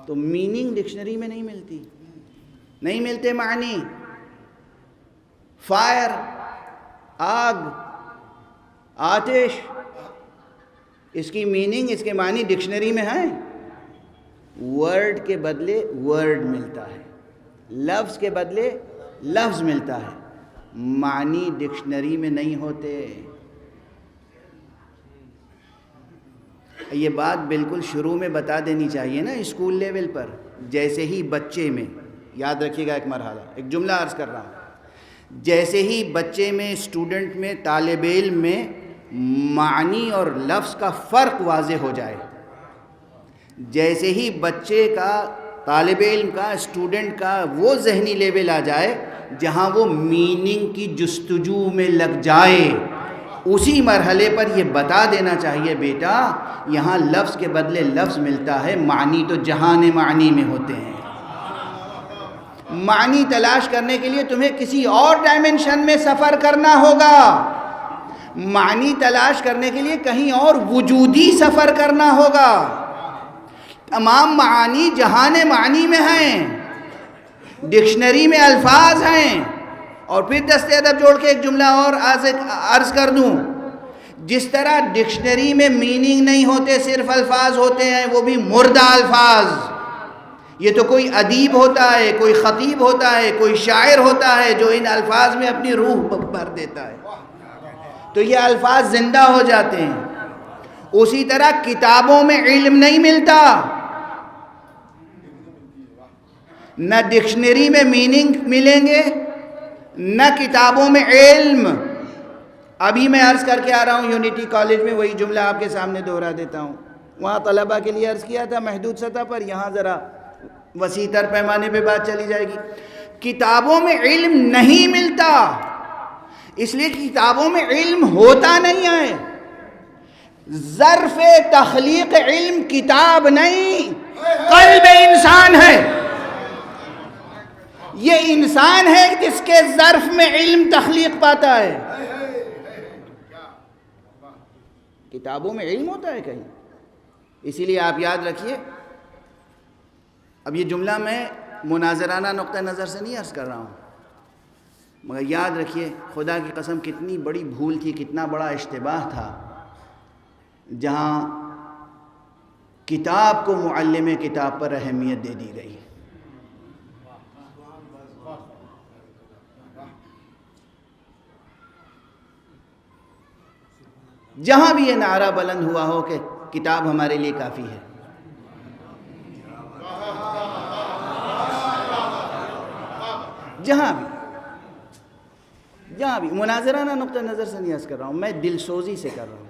تو میننگ ڈکشنری میں نہیں ملتی، نہیں ملتے معنی. فائر، آگ، آتش، اس کی میننگ، اس کے معنی ڈکشنری میں ہیں. ورڈ کے بدلے ورڈ ملتا ہے، لفظ کے بدلے لفظ ملتا ہے. معنی ڈکشنری میں نہیں ہوتے. یہ بات بالکل شروع میں بتا دینی چاہیے نا اسکول لیول پر. جیسے ہی بچے میں، یاد رکھیے گا ایک مرحلہ، ایک جملہ عرض کر رہا ہوں، جیسے ہی بچے میں، اسٹوڈنٹ میں، طالب علم میں معنی اور لفظ کا فرق واضح ہو جائے، جیسے ہی بچے کا، طالب علم کا، اسٹوڈنٹ کا وہ ذہنی لیول آ جائے جہاں وہ میننگ کی جستجو میں لگ جائے، اسی مرحلے پر یہ بتا دینا چاہیے بیٹا یہاں لفظ کے بدلے لفظ ملتا ہے، معنی تو جہان معنی میں ہوتے ہیں. معنی تلاش کرنے کے لیے تمہیں کسی اور ڈائمنشن میں سفر کرنا ہوگا. معنی تلاش کرنے کے لیے کہیں اور وجودی سفر کرنا ہوگا. تمام معانی جہان معنی میں ہیں، ڈکشنری میں الفاظ ہیں. اور پھر دستے ادب جوڑ کے ایک جملہ اور عرض کر دوں، جس طرح ڈکشنری میں میننگ نہیں ہوتے، صرف الفاظ ہوتے ہیں، وہ بھی مردہ الفاظ. یہ تو کوئی ادیب ہوتا ہے، کوئی خطیب ہوتا ہے، کوئی شاعر ہوتا ہے جو ان الفاظ میں اپنی روح بھر دیتا ہے، تو یہ الفاظ زندہ ہو جاتے ہیں. اسی طرح کتابوں میں علم نہیں ملتا، نہ ڈکشنری میں میننگ ملیں گے، نہ کتابوں میں علم. ابھی میں عرض کر کے آ رہا ہوں یونیٹی کالج میں، وہی جملہ آپ کے سامنے دوہرا دیتا ہوں. وہاں طلبہ کے لیے عرض کیا تھا محدود سطح پر، یہاں ذرا وسیع تر پیمانے پہ بات چلی جائے گی. کتابوں میں علم نہیں ملتا، اس لیے کتابوں میں علم ہوتا نہیں ہے. ظرف تخلیق علم کتاب نہیں، قلب انسان ہے. یہ انسان ہے جس کے ظرف میں علم تخلیق پاتا ہے. کتابوں میں علم ہوتا ہے کہیں؟ اسی لیے آپ یاد رکھیے، اب یہ جملہ میں مناظرانہ نقطہ نظر سے نہیں عرض کر رہا ہوں، مگر یاد رکھیے خدا کی قسم کتنی بڑی بھول تھی، کتنا بڑا اشتباہ تھا جہاں کتاب کو معلم کتاب پر اہمیت دے دی گئی۔ جہاں بھی یہ نعرہ بلند ہوا ہو کہ کتاب ہمارے لیے کافی ہے، جہاں بھی مناظرانہ نقطہ نظر سے نہیں عرض کر رہا ہوں، میں دل سوزی سے کر رہا ہوں۔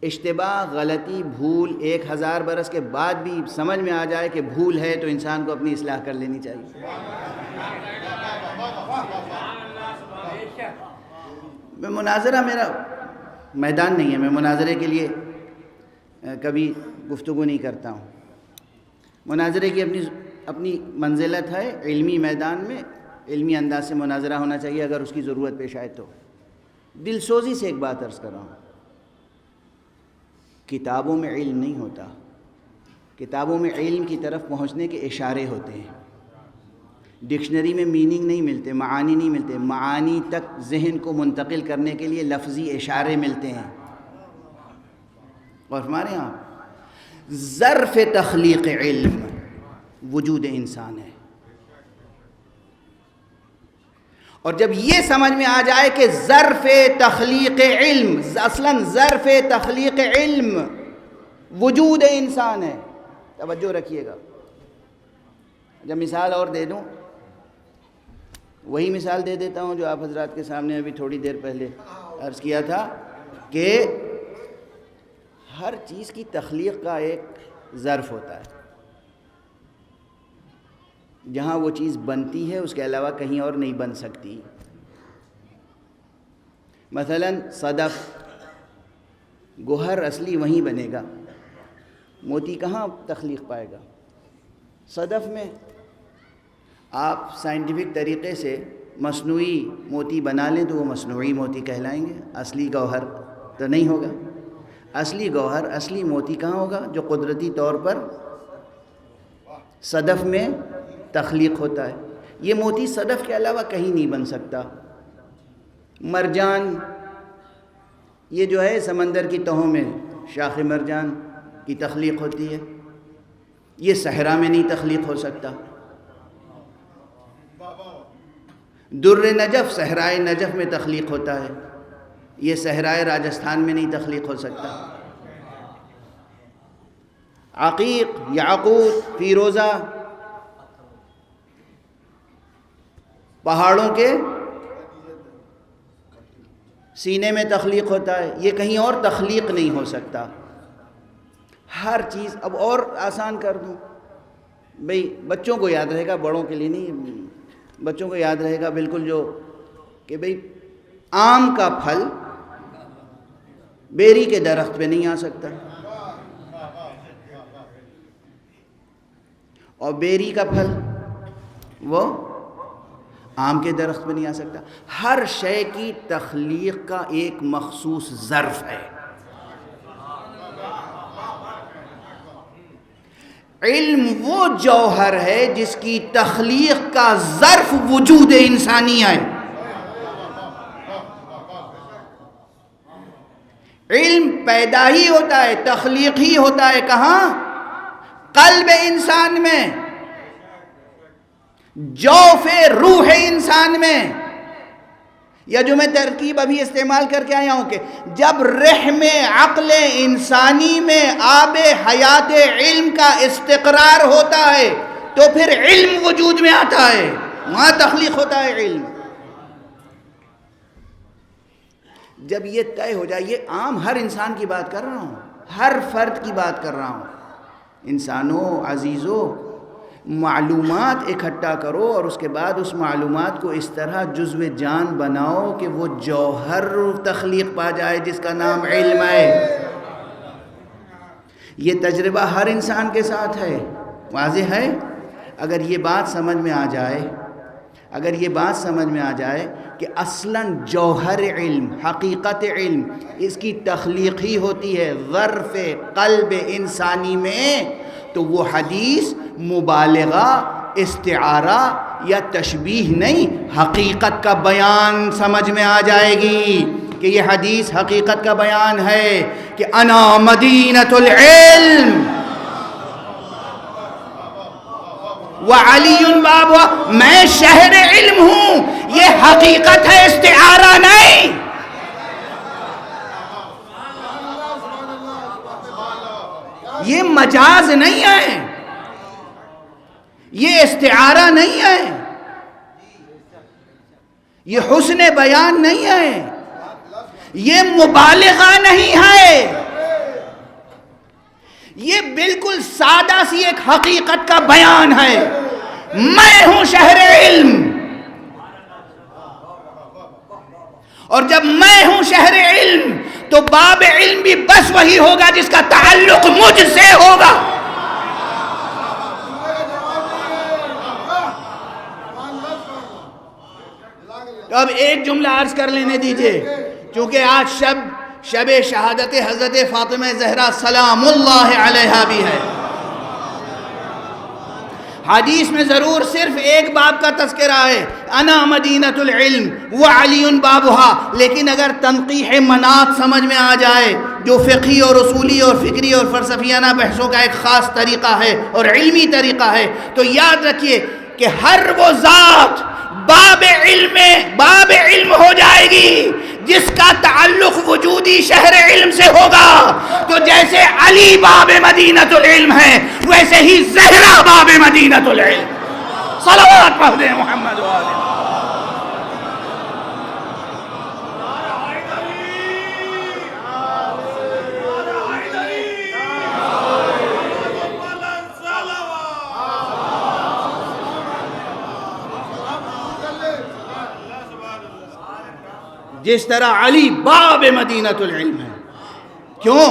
اشتباہ، غلطی، بھول 1000 برس کے بعد بھی سمجھ میں آ جائے کہ بھول ہے تو انسان کو اپنی اصلاح کر لینی چاہیے۔ میں مناظرہ میرا میدان نہیں ہے، میں مناظرے کے لیے کبھی گفتگو نہیں کرتا ہوں۔ مناظرے کی اپنی منزلت ہے، علمی میدان میں علمی انداز سے مناظرہ ہونا چاہیے اگر اس کی ضرورت پیش آئے تو۔ دل سوزی سے ایک بات عرض کر رہا ہوں، کتابوں میں علم نہیں ہوتا، کتابوں میں علم کی طرف پہنچنے کے اشارے ہوتے ہیں۔ ڈکشنری میں میننگ نہیں ملتے، معانی نہیں ملتے، معانی تک ذہن کو منتقل کرنے کے لیے لفظی اشارے ملتے ہیں۔ اور ہمارے ہاں ظرف تخلیق علم وجود انسان ہے، اور جب یہ سمجھ میں آ جائے کہ ظرف تخلیق علم، اصلاً ظرف تخلیق علم وجود انسان ہے، توجہ رکھیے گا۔ جب مثال اور دے دوں، وہی مثال دے دیتا ہوں جو آپ حضرات کے سامنے ابھی تھوڑی دیر پہلے عرض کیا تھا کہ ہر چیز کی تخلیق کا ایک ظرف ہوتا ہے، جہاں وہ چیز بنتی ہے اس کے علاوہ کہیں اور نہیں بن سکتی۔ مثلا صدف، گوہر اصلی وہیں بنے گا، موتی کہاں تخلیق پائے گا؟ صدف میں۔ آپ سائنٹیفک طریقے سے مصنوعی موتی بنا لیں تو وہ مصنوعی موتی کہلائیں گے، اصلی گوہر تو نہیں ہوگا۔ اصلی گوہر، اصلی موتی کہاں ہوگا؟ جو قدرتی طور پر صدف میں تخلیق ہوتا ہے۔ یہ موتی صدف کے علاوہ کہیں نہیں بن سکتا۔ مرجان، یہ جو ہے سمندر کی تہوں میں شاخ مرجان کی تخلیق ہوتی ہے، یہ صحرا میں نہیں تخلیق ہو سکتا۔ در نجف صحرائے نجف میں تخلیق ہوتا ہے، یہ صحرائے راجستھان میں نہیں تخلیق ہو سکتا۔ عقیق، یاقوت، فیروزہ پہاڑوں کے سینے میں تخلیق ہوتا ہے، یہ کہیں اور تخلیق نہیں ہو سکتا۔ ہر چیز، اب اور آسان کر دوں، بھئی بچوں کو یاد رہے گا، بڑوں کے لیے نہیں، بچوں کو یاد رہے گا بالکل، جو کہ بھئی آم کا پھل بیری کے درخت پہ نہیں آ سکتا، اور بیری کا پھل وہ آم کے درخت پہ نہیں آ سکتا۔ ہر شے کی تخلیق کا ایک مخصوص ظرف ہے۔ علم وہ جوہر ہے جس کی تخلیق کا ظرف وجود انسانی ہے۔ علم پیدا ہی ہوتا ہے، تخلیق ہی ہوتا ہے، کہاں؟ قلب انسان میں، جوف روح انسان میں۔ یا جو میں ترکیب ابھی استعمال کر کے آیا ہوں کہ جب رحم عقل انسانی میں آب حیات علم کا استقرار ہوتا ہے تو پھر علم وجود میں آتا ہے، وہاں تخلیق ہوتا ہے علم۔ جب یہ طے ہو جائے، یہ عام ہر انسان کی بات کر رہا ہوں، ہر فرد کی بات کر رہا ہوں۔ انسانوں، عزیزوں، معلومات اکٹھا کرو اور اس کے بعد اس معلومات کو اس طرح جزو جان بناؤ کہ وہ جوہر تخلیق پا جائے جس کا نام علم ہے۔ یہ تجربہ ہر انسان کے ساتھ ہے، واضح ہے۔ اگر یہ بات سمجھ میں آ جائے، اگر یہ بات سمجھ میں آ جائے کہ اصلاً جوہر علم، حقیقت علم، اس کی تخلیق ہی ہوتی ہے ظرف قلب انسانی میں، تو وہ حدیث مبالغہ، استعارہ یا تشبیہ نہیں، حقیقت کا بیان سمجھ میں آ جائے گی کہ یہ حدیث حقیقت کا بیان ہے کہ انا مدینۃ العلم وعلی بابھا، میں شہر علم ہوں. یہ حقیقت ہے، استعارہ نہیں. یہ مجاز نہیں ہے، یہ استعارہ نہیں ہے، یہ حسن بیان نہیں ہے، یہ مبالغہ نہیں ہے. یہ بالکل سادہ سی ایک حقیقت کا بیان ہے. میں ہوں شہر علم، اور جب میں ہوں شہر علم تو باب علم بھی بس وہی ہوگا جس کا تعلق مجھ سے ہوگا. تو اب ایک جملہ عرض کر لینے دیجئے، چونکہ آج شب شہادت حضرت فاطمہ زہرا سلام اللہ علیہا بھی ہے. حدیث میں ضرور صرف ایک باب کا تذکرہ ہے، انا مدینۃ العلم وعلی بابھا، لیکن اگر تنقیح مناط سمجھ میں آ جائے، جو فقہی اور اصولی اور فکری اور فلسفیانہ بحثوں کا ایک خاص طریقہ ہے اور علمی طریقہ ہے، تو یاد رکھیے کہ ہر وہ ذات باب علم ہو جائے گی جس کا تعلق وجودی شہر علم سے ہوگا. تو جیسے علی باب مدینۃ العلم ہے، ویسے ہی زہرا باب مدینۃ العلم. صلوات پڑھ دیں محمد والے. جس طرح علی باب مدینۃ العلم ہے. کیوں؟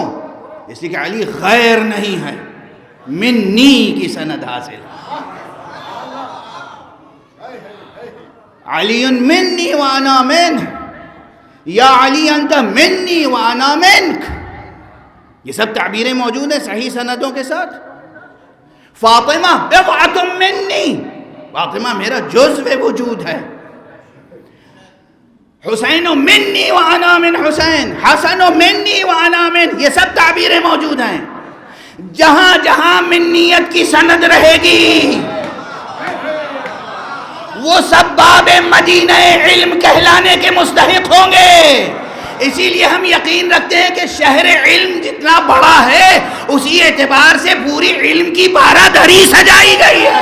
اس لیے کہ علی غیر نہیں ہے، منی کی سند حاصل ہے. علی منی وانا منہ، یا علی انت منی وانا منک. یہ سب تعبیریں موجود ہیں صحیح سندوں کے ساتھ. فاطمہ بضعۃ منی، فاطمہ میرا جزو وجود ہے. حسین منی وانا من حسین، حسن منی وانا من، یہ سب تعبیریں موجود ہیں. جہاں جہاں منیت کی سند رہے گی وہ سب باب مدینہ علم کہلانے کے مستحق ہوں گے. اسی لیے ہم یقین رکھتے ہیں کہ شہر علم جتنا بڑا ہے اسی اعتبار سے پوری علم کی بارہ دری سجائی گئی ہے.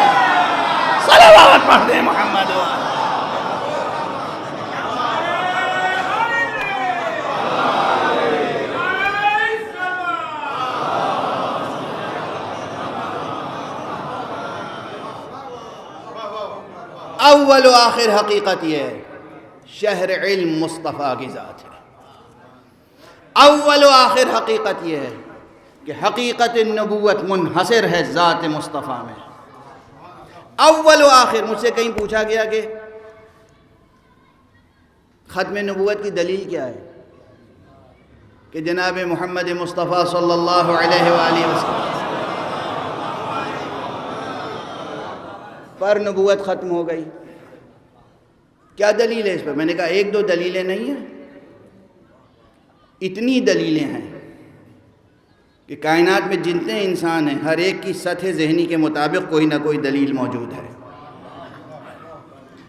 صلوات پڑھ دیں محمد والے. اول و آخر حقیقت یہ ہے، شہر علم مصطفیٰ کی ذات ہے. اول و آخر حقیقت یہ ہے کہ حقیقت نبوت منحصر ہے ذات مصطفیٰ میں. اول و آخر. مجھ سے کہیں پوچھا گیا کہ ختم نبوت کی دلیل کیا ہے، کہ جناب محمد مصطفیٰ صلی اللہ علیہ وآلہ وسلم پر نبوت ختم ہو گئی. کیا دلیل ہے اس پر؟ میں نے کہا ایک دو دلیلیں نہیں ہیں، اتنی دلیلیں ہیں کہ کائنات میں جتنے انسان ہیں ہر ایک کی سطح ذہنی کے مطابق کوئی نہ کوئی دلیل موجود ہے.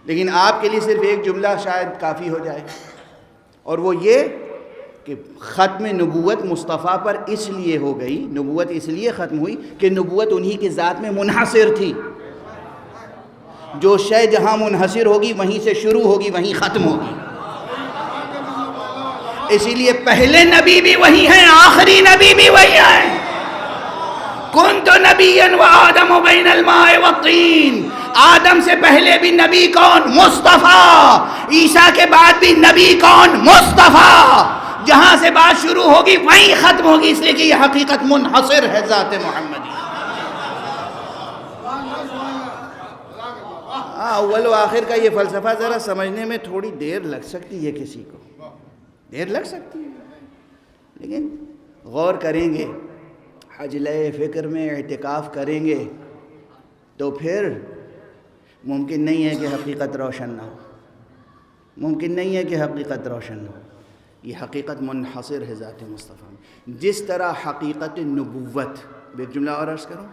لیکن آپ کے لیے صرف ایک جملہ شاید کافی ہو جائے، اور وہ یہ کہ ختم نبوت مصطفیٰ پر اس لیے ہو گئی، نبوت اس لیے ختم ہوئی کہ نبوت انہی کی ذات میں منحصر تھی. جو شے جہاں منحصر ہوگی وہیں سے شروع ہوگی وہیں ختم ہوگی. اسی لیے پہلے نبی بھی وہی ہیں، آخری نبی بھی وہی ہیں. کنت نبیا وآدم بین الماء والطین. آدم سے پہلے بھی نبی کون؟ مصطفیٰ. عیسیٰ کے بعد بھی نبی کون؟ مصطفیٰ. جہاں سے بات شروع ہوگی وہیں ختم ہوگی، اس لیے کہ یہ حقیقت منحصر ہے ذات محمدی. اول و آخر کا یہ فلسفہ ذرا سمجھنے میں تھوڑی دیر لگ سکتی ہے، کسی کو دیر لگ سکتی ہے، لیکن غور کریں گے، حجلے فکر میں اعتکاف کریں گے تو پھر ممکن نہیں ہے کہ حقیقت روشن نہ ہو، ممکن نہیں ہے کہ حقیقت روشن نہ ہو۔ یہ حقیقت منحصر ہے ذات مصطفیٰ میں، جس طرح حقیقت نبوت، ایک جملہ اور عرض کروں،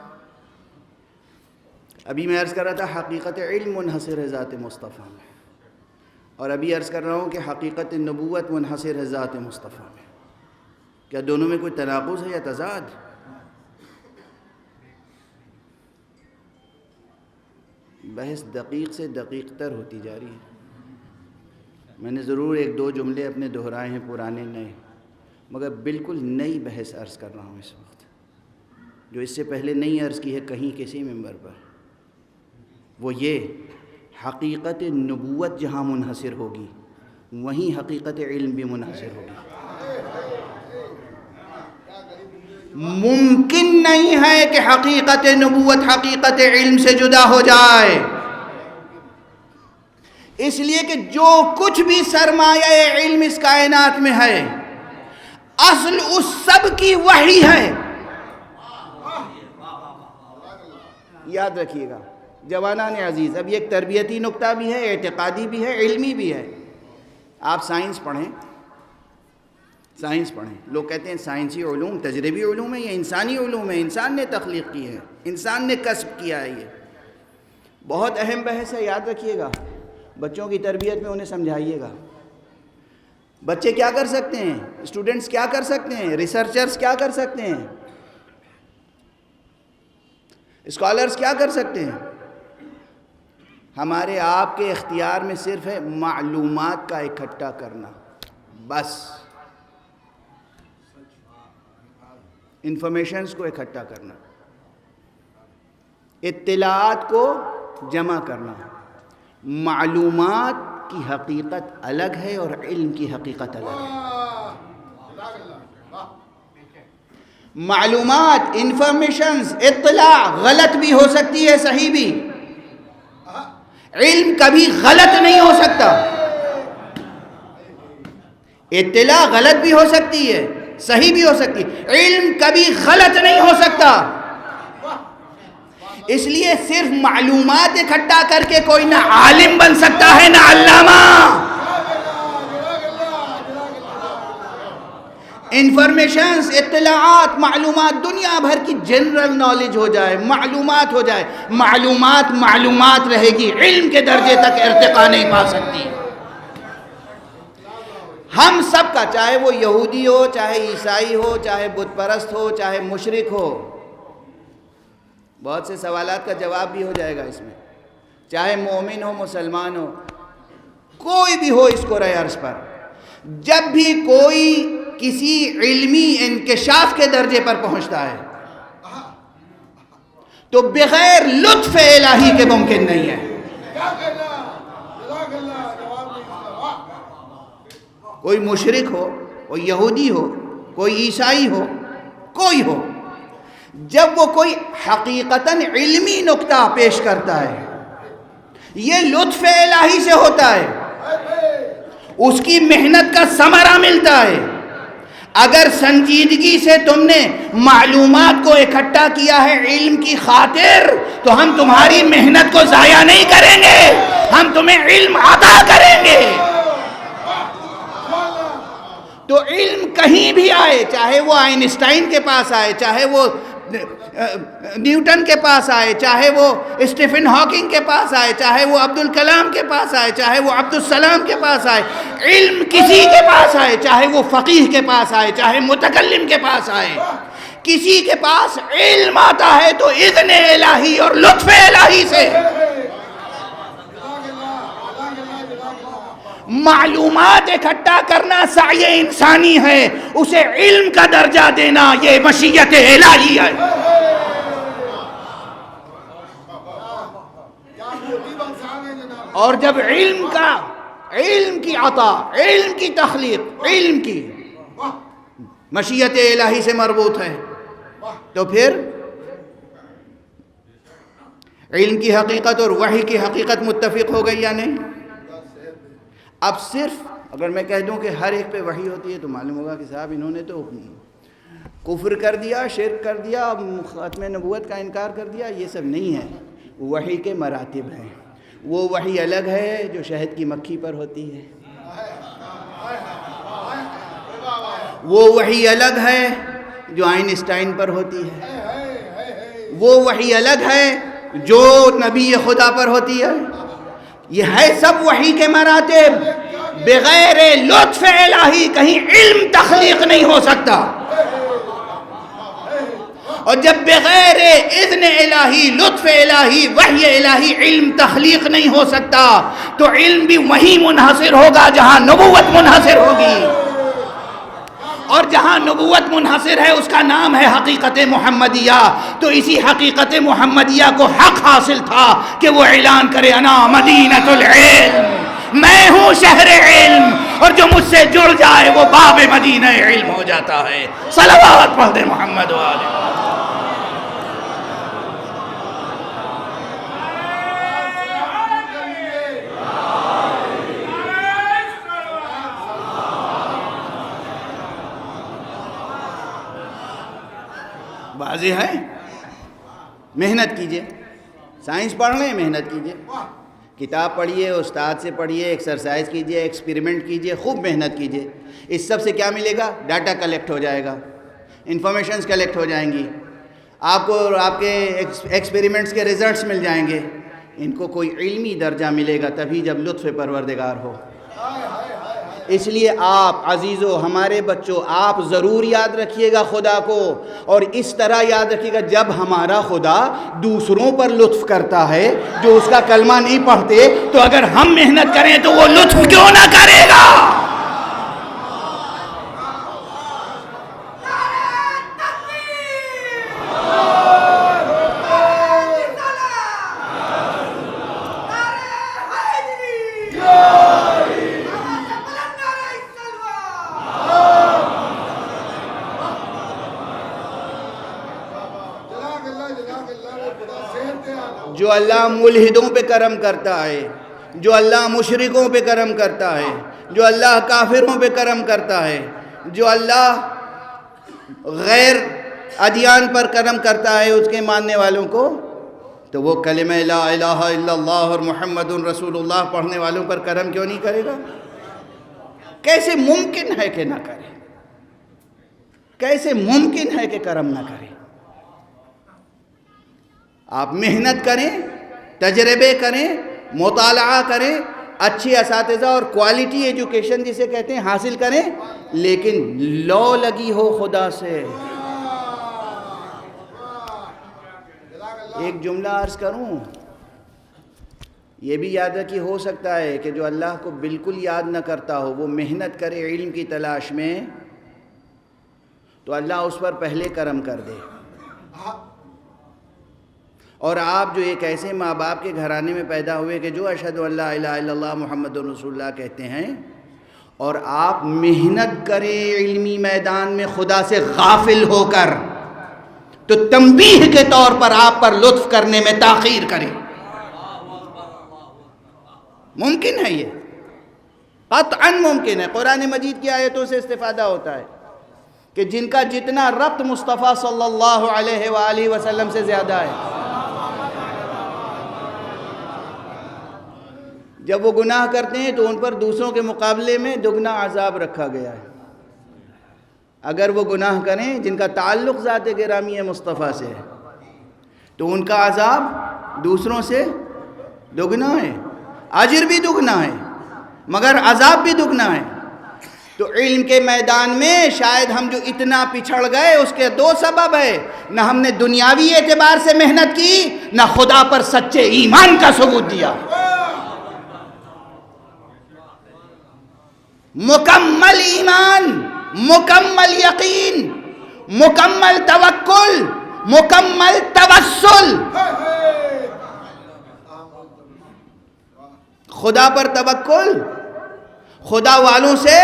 ابھی میں عرض کر رہا تھا حقیقت علم منحصر ہے ذات مصطفیٰ میں، اور ابھی عرض کر رہا ہوں کہ حقیقت نبوت منحصر ہے ذات مصطفیٰ میں۔ کیا دونوں میں کوئی تناقض ہے یا تضاد؟ بحث دقیق سے دقیق تر ہوتی جا رہی ہے۔ میں نے ضرور ایک دو جملے اپنے دہرائے ہیں، پرانے نئے، مگر بالکل نئی بحث عرض کر رہا ہوں اس وقت، جو اس سے پہلے نہیں عرض کی ہے کہیں کسی ممبر پر۔ وہ یہ حقیقت نبوت جہاں منحصر ہوگی وہیں حقیقت علم بھی منحصر ہوگی۔ ممکن نہیں ہے کہ حقیقت نبوت حقیقت علم سے جدا ہو جائے، اس لیے کہ جو کچھ بھی سرمایہ علم اس کائنات میں ہے اصل اس سب کی وحی ہے۔ یاد رکھیے گا جوانان عزیز، اب یہ ایک تربیتی نکتہ بھی ہے، اعتقادی بھی ہے، علمی بھی ہے۔ آپ سائنس پڑھیں، سائنس پڑھیں، لوگ کہتے ہیں سائنسی علوم تجربی علوم ہے، یہ انسانی علوم ہے، انسان نے تخلیق کی ہے، انسان نے کسب کیا ہے۔ یہ بہت اہم بحث ہے، یاد رکھیے گا۔ بچوں کی تربیت میں انہیں سمجھائیے گا۔ بچے کیا کر سکتے ہیں، اسٹوڈنٹس کیا کر سکتے ہیں، ریسرچرز کیا کر سکتے ہیں، اسکالرز کیا کر سکتے ہیں۔ ہمارے آپ کے اختیار میں صرف ہے معلومات کا اکٹھا کرنا، بس انفارمیشنز کو اکٹھا کرنا، اطلاعات کو جمع کرنا۔ معلومات کی حقیقت الگ ہے اور علم کی حقیقت الگ ہے۔ معلومات، انفارمیشنز، اطلاع غلط بھی ہو سکتی ہے، صحیح بھی۔ علم کبھی غلط نہیں ہو سکتا۔ اطلاع غلط بھی ہو سکتی ہے، صحیح بھی ہو سکتی ہے، علم کبھی غلط نہیں ہو سکتا۔ اس لیے صرف معلومات اکٹھا کر کے کوئی نہ عالم بن سکتا ہے نہ علامہ۔ انفارمیشنز، اطلاعات، معلومات، دنیا بھر کی جنرل نالج ہو جائے، معلومات ہو جائے، معلومات رہے گی، علم کے درجے تک ارتقا نہیں پا سکتی۔ ہم سب کا، چاہے وہ یہودی ہو، چاہے عیسائی ہو، چاہے بت پرست ہو، چاہے مشرک ہو، بہت سے سوالات کا جواب بھی ہو جائے گا اس میں، چاہے مومن ہو، مسلمان ہو، کوئی بھی ہو اس کرۂ ارض پر، جب بھی کوئی کسی علمی انکشاف کے درجے پر پہنچتا ہے تو بغیر لطف الہی کے ممکن نہیں ہے۔ کوئی مشرک ہو، کوئی یہودی ہو، کوئی عیسائی ہو، کوئی ہو، جب وہ کوئی حقیقتاً علمی نکتہ پیش کرتا ہے یہ لطف الہی سے ہوتا ہے، اس کی محنت کا ثمرہ ملتا ہے۔ اگر سنجیدگی سے تم نے معلومات کو اکٹھا کیا ہے علم کی خاطر تو ہم تمہاری محنت کو ضائع نہیں کریں گے، ہم تمہیں علم عطا کریں گے۔ تو علم کہیں بھی آئے، چاہے وہ آئنسٹائن کے پاس آئے، چاہے وہ نیوٹن کے پاس آئے، چاہے وہ اسٹیفن ہاکنگ کے پاس آئے، چاہے وہ عبدالکلام کے پاس آئے، چاہے وہ عبدالسلام کے پاس آئے، علم کسی کے پاس آئے، چاہے وہ فقیہ کے پاس آئے، چاہے متکلم کے پاس آئے، کسی کے پاس علم آتا ہے تو اذن الہی اور لطف الہی سے۔ معلومات اکٹھا کرنا سعی انسانی ہے، اسے علم کا درجہ دینا یہ مشیت الہی ہے۔ اور جب علم کی عطا، علم کی تخلیق، علم کی مشیت الہی سے مربوط ہے تو پھر علم کی حقیقت اور وحی کی حقیقت متفق ہو گئی یا نہیں؟ اب صرف اگر میں کہہ دوں کہ ہر ایک پہ وحی ہوتی ہے تو معلوم ہوگا کہ صاحب انہوں نے تو کفر کر دیا، شرک کر دیا، ختم نبوت کا انکار کر دیا۔ یہ سب نہیں ہے۔ وحی کے مراتب ہیں. وہ وحی الگ ہے جو شہد کی مکھی پر ہوتی ہے، وہ وحی الگ ہے جو آئنسٹائن پر ہوتی ہے، وہ وحی الگ ہے جو نبی خدا پر ہوتی ہے. یہ ہے سب وحی کے مراتب. بغیر لطف الہی کہیں علم تخلیق نہیں ہو سکتا، اور جب بغیر اذن الہی، لطف الہی، وحی الہی علم تخلیق نہیں ہو سکتا تو علم بھی وہیں منحصر ہوگا جہاں نبوت منحصر ہوگی. اور جہاں نبوت منحصر ہے اس کا نام ہے حقیقت محمدیہ. تو اسی حقیقت محمدیہ کو حق حاصل تھا کہ وہ اعلان کرے انا مدینۃ العلم، میں ہوں شہر علم، اور جو مجھ سے جڑ جائے وہ باب مدینہ علم ہو جاتا ہے. صلوات پڑھ دے محمد والے. واضح ہے. محنت کیجئے، سائنس پڑھ لیں، محنت کیجئے، کتاب پڑھیے، استاد سے پڑھیے، ایکسرسائز کیجئے، ایکسپیریمنٹ کیجئے، خوب محنت کیجئے. اس سب سے کیا ملے گا؟ ڈاٹا کلیکٹ ہو جائے گا، انفارمیشنز کلیکٹ ہو جائیں گی، آپ کو آپ کے ایکسپیریمنٹس کے ریزلٹس مل جائیں گے. ان کو کوئی علمی درجہ ملے گا تبھی جب لطف پروردگار ہو. اس لیے آپ عزیزو، ہمارے بچوں، آپ ضرور یاد رکھیے گا خدا کو، اور اس طرح یاد رکھیے گا جب ہمارا خدا دوسروں پر لطف کرتا ہے جو اس کا کلمہ نہیں پڑھتے، تو اگر ہم محنت کریں تو وہ لطف کیوں نہ کرے گا. جو اللہ ملحدوں پہ کرم کرتا ہے، جو اللہ مشرکوں پہ کرم کرتا ہے، جو اللہ کافروں پہ کرم کرتا ہے، جو اللہ غیر ادیان پر کرم کرتا ہے اس کے ماننے والوں کو، تو وہ کلمہ لا الہ الا اللہ اور محمد رسول اللہ پڑھنے والوں پر کرم کیوں نہیں کرے گا؟ کیسے ممکن ہے کہ نہ کرے؟ کیسے ممکن ہے کہ کرم نہ کرے؟ آپ محنت کریں، تجربے کریں، مطالعہ کریں، اچھے اساتذہ اور کوالٹی ایجوکیشن جسے کہتے ہیں حاصل کریں، لیکن لو لگی ہو خدا سے. ایک جملہ عرض کروں، یہ بھی یاد رکھیے، ہو سکتا ہے کہ جو اللہ کو بالکل یاد نہ کرتا ہو وہ محنت کرے علم کی تلاش میں، تو اللہ اس پر پہلے کرم کر دے. اور آپ جو ایک ایسے ماں باپ کے گھرانے میں پیدا ہوئے کہ جو اشہد ان لا الہ الا اللہ محمد رسول اللہ کہتے ہیں، اور آپ محنت کریں علمی میدان میں خدا سے غافل ہو کر، تو تنبیہ کے طور پر آپ پر لطف کرنے میں تاخیر کریں. ممکن ہے، یہ قطعاً ممکن ہے. قرآن مجید کی آیتوں سے استفادہ ہوتا ہے کہ جن کا جتنا ربط مصطفیٰ صلی اللہ علیہ وآلہ وسلم سے زیادہ ہے، جب وہ گناہ کرتے ہیں تو ان پر دوسروں کے مقابلے میں دگنا عذاب رکھا گیا ہے. اگر وہ گناہ کریں جن کا تعلق ذات گرامی مصطفیٰ سے ہے تو ان کا عذاب دوسروں سے دگنا ہے، اجر بھی دگنا ہے مگر عذاب بھی دگنا ہے. تو علم کے میدان میں شاید ہم جو اتنا پچھڑ گئے اس کے دو سبب ہے: نہ ہم نے دنیاوی اعتبار سے محنت کی، نہ خدا پر سچے ایمان کا ثبوت دیا. مکمل ایمان، مکمل یقین، مکمل توکل، مکمل توسل، خدا پر توکل، خدا والوں سے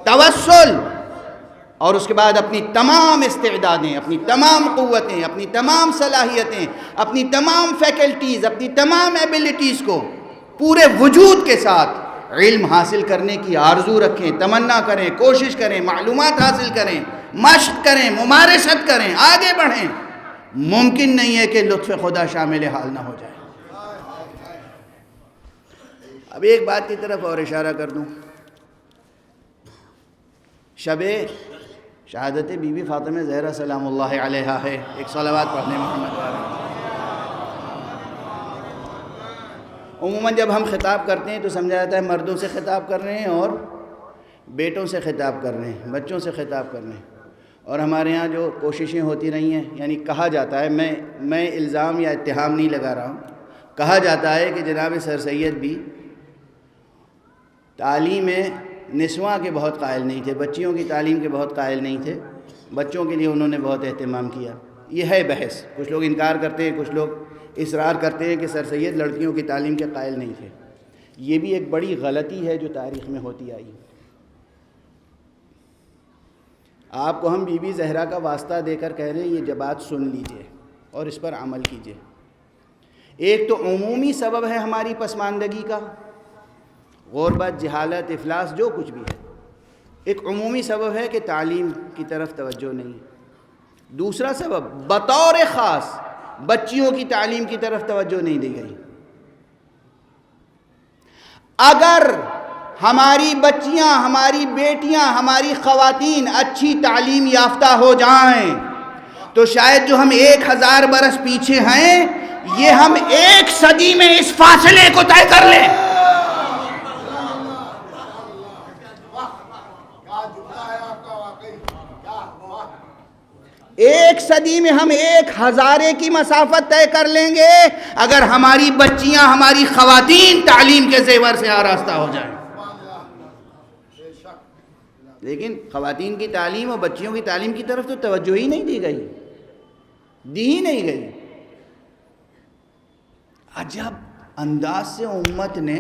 توسل، اور اس کے بعد اپنی تمام استعدادیں، اپنی تمام قوتیں، اپنی تمام صلاحیتیں، اپنی تمام فیکلٹیز، اپنی تمام ایبلٹیز کو پورے وجود کے ساتھ علم حاصل کرنے کی آرزو رکھیں، تمنا کریں، کوشش کریں، معلومات حاصل کریں، مشق کریں، ممارست کریں، آگے بڑھیں. ممکن نہیں ہے کہ لطف خدا شامل حال نہ ہو جائے۔ اب ایک بات کی طرف اور اشارہ کر دوں، شب شہادت بی بی فاطمہ زہرا سلام اللہ علیہا ہے، ایک صلوات پڑھنے محمد علیہ۔ عموماً جب ہم خطاب کرتے ہیں تو سمجھا جاتا ہے مردوں سے خطاب کر رہے ہیں اور بیٹوں سے خطاب کر رہے ہیں، بچوں سے خطاب کر رہے ہیں۔ اور ہمارے ہاں جو کوششیں ہوتی رہی ہیں، یعنی کہا جاتا ہے، میں الزام یا اتہام نہیں لگا رہا ہوں، کہا جاتا ہے کہ جناب سر سید بھی تعلیم نسواں کے بہت قائل نہیں تھے، بچیوں کی تعلیم کے بہت قائل نہیں تھے، بچوں کے لیے انہوں نے بہت اہتمام کیا۔ یہ ہے بحث، کچھ لوگ انکار کرتے ہیں، کچھ لوگ اصرار کرتے ہیں کہ سر سید لڑکیوں کی تعلیم کے قائل نہیں تھے۔ یہ بھی ایک بڑی غلطی ہے جو تاریخ میں ہوتی آئی۔ آپ کو ہم بی بی زہرا کا واسطہ دے کر کہہ رہے ہیں، یہ بات سن لیجئے اور اس پر عمل کیجئے۔ ایک تو عمومی سبب ہے ہماری پسماندگی کا، غربت، جہالت، افلاس، جو کچھ بھی ہے، ایک عمومی سبب ہے کہ تعلیم کی طرف توجہ نہیں۔ دوسرا سبب بطور خاص بچیوں کی تعلیم کی طرف توجہ نہیں دی گئی۔ اگر ہماری بچیاں، ہماری بیٹیاں، ہماری خواتین اچھی تعلیم یافتہ ہو جائیں تو شاید جو ہم 1000 برس پیچھے ہیں، یہ ہم 1 صدی میں اس فاصلے کو طے کر لیں۔ 1 صدی میں ہم 1000 کی مسافت طے کر لیں گے اگر ہماری بچیاں، ہماری خواتین تعلیم کے زیور سے آراستہ ہو جائیں۔ لیکن خواتین کی تعلیم اور بچیوں کی تعلیم کی طرف تو توجہ ہی نہیں دی گئی، دی ہی نہیں گئی۔ عجب انداز سے امت نے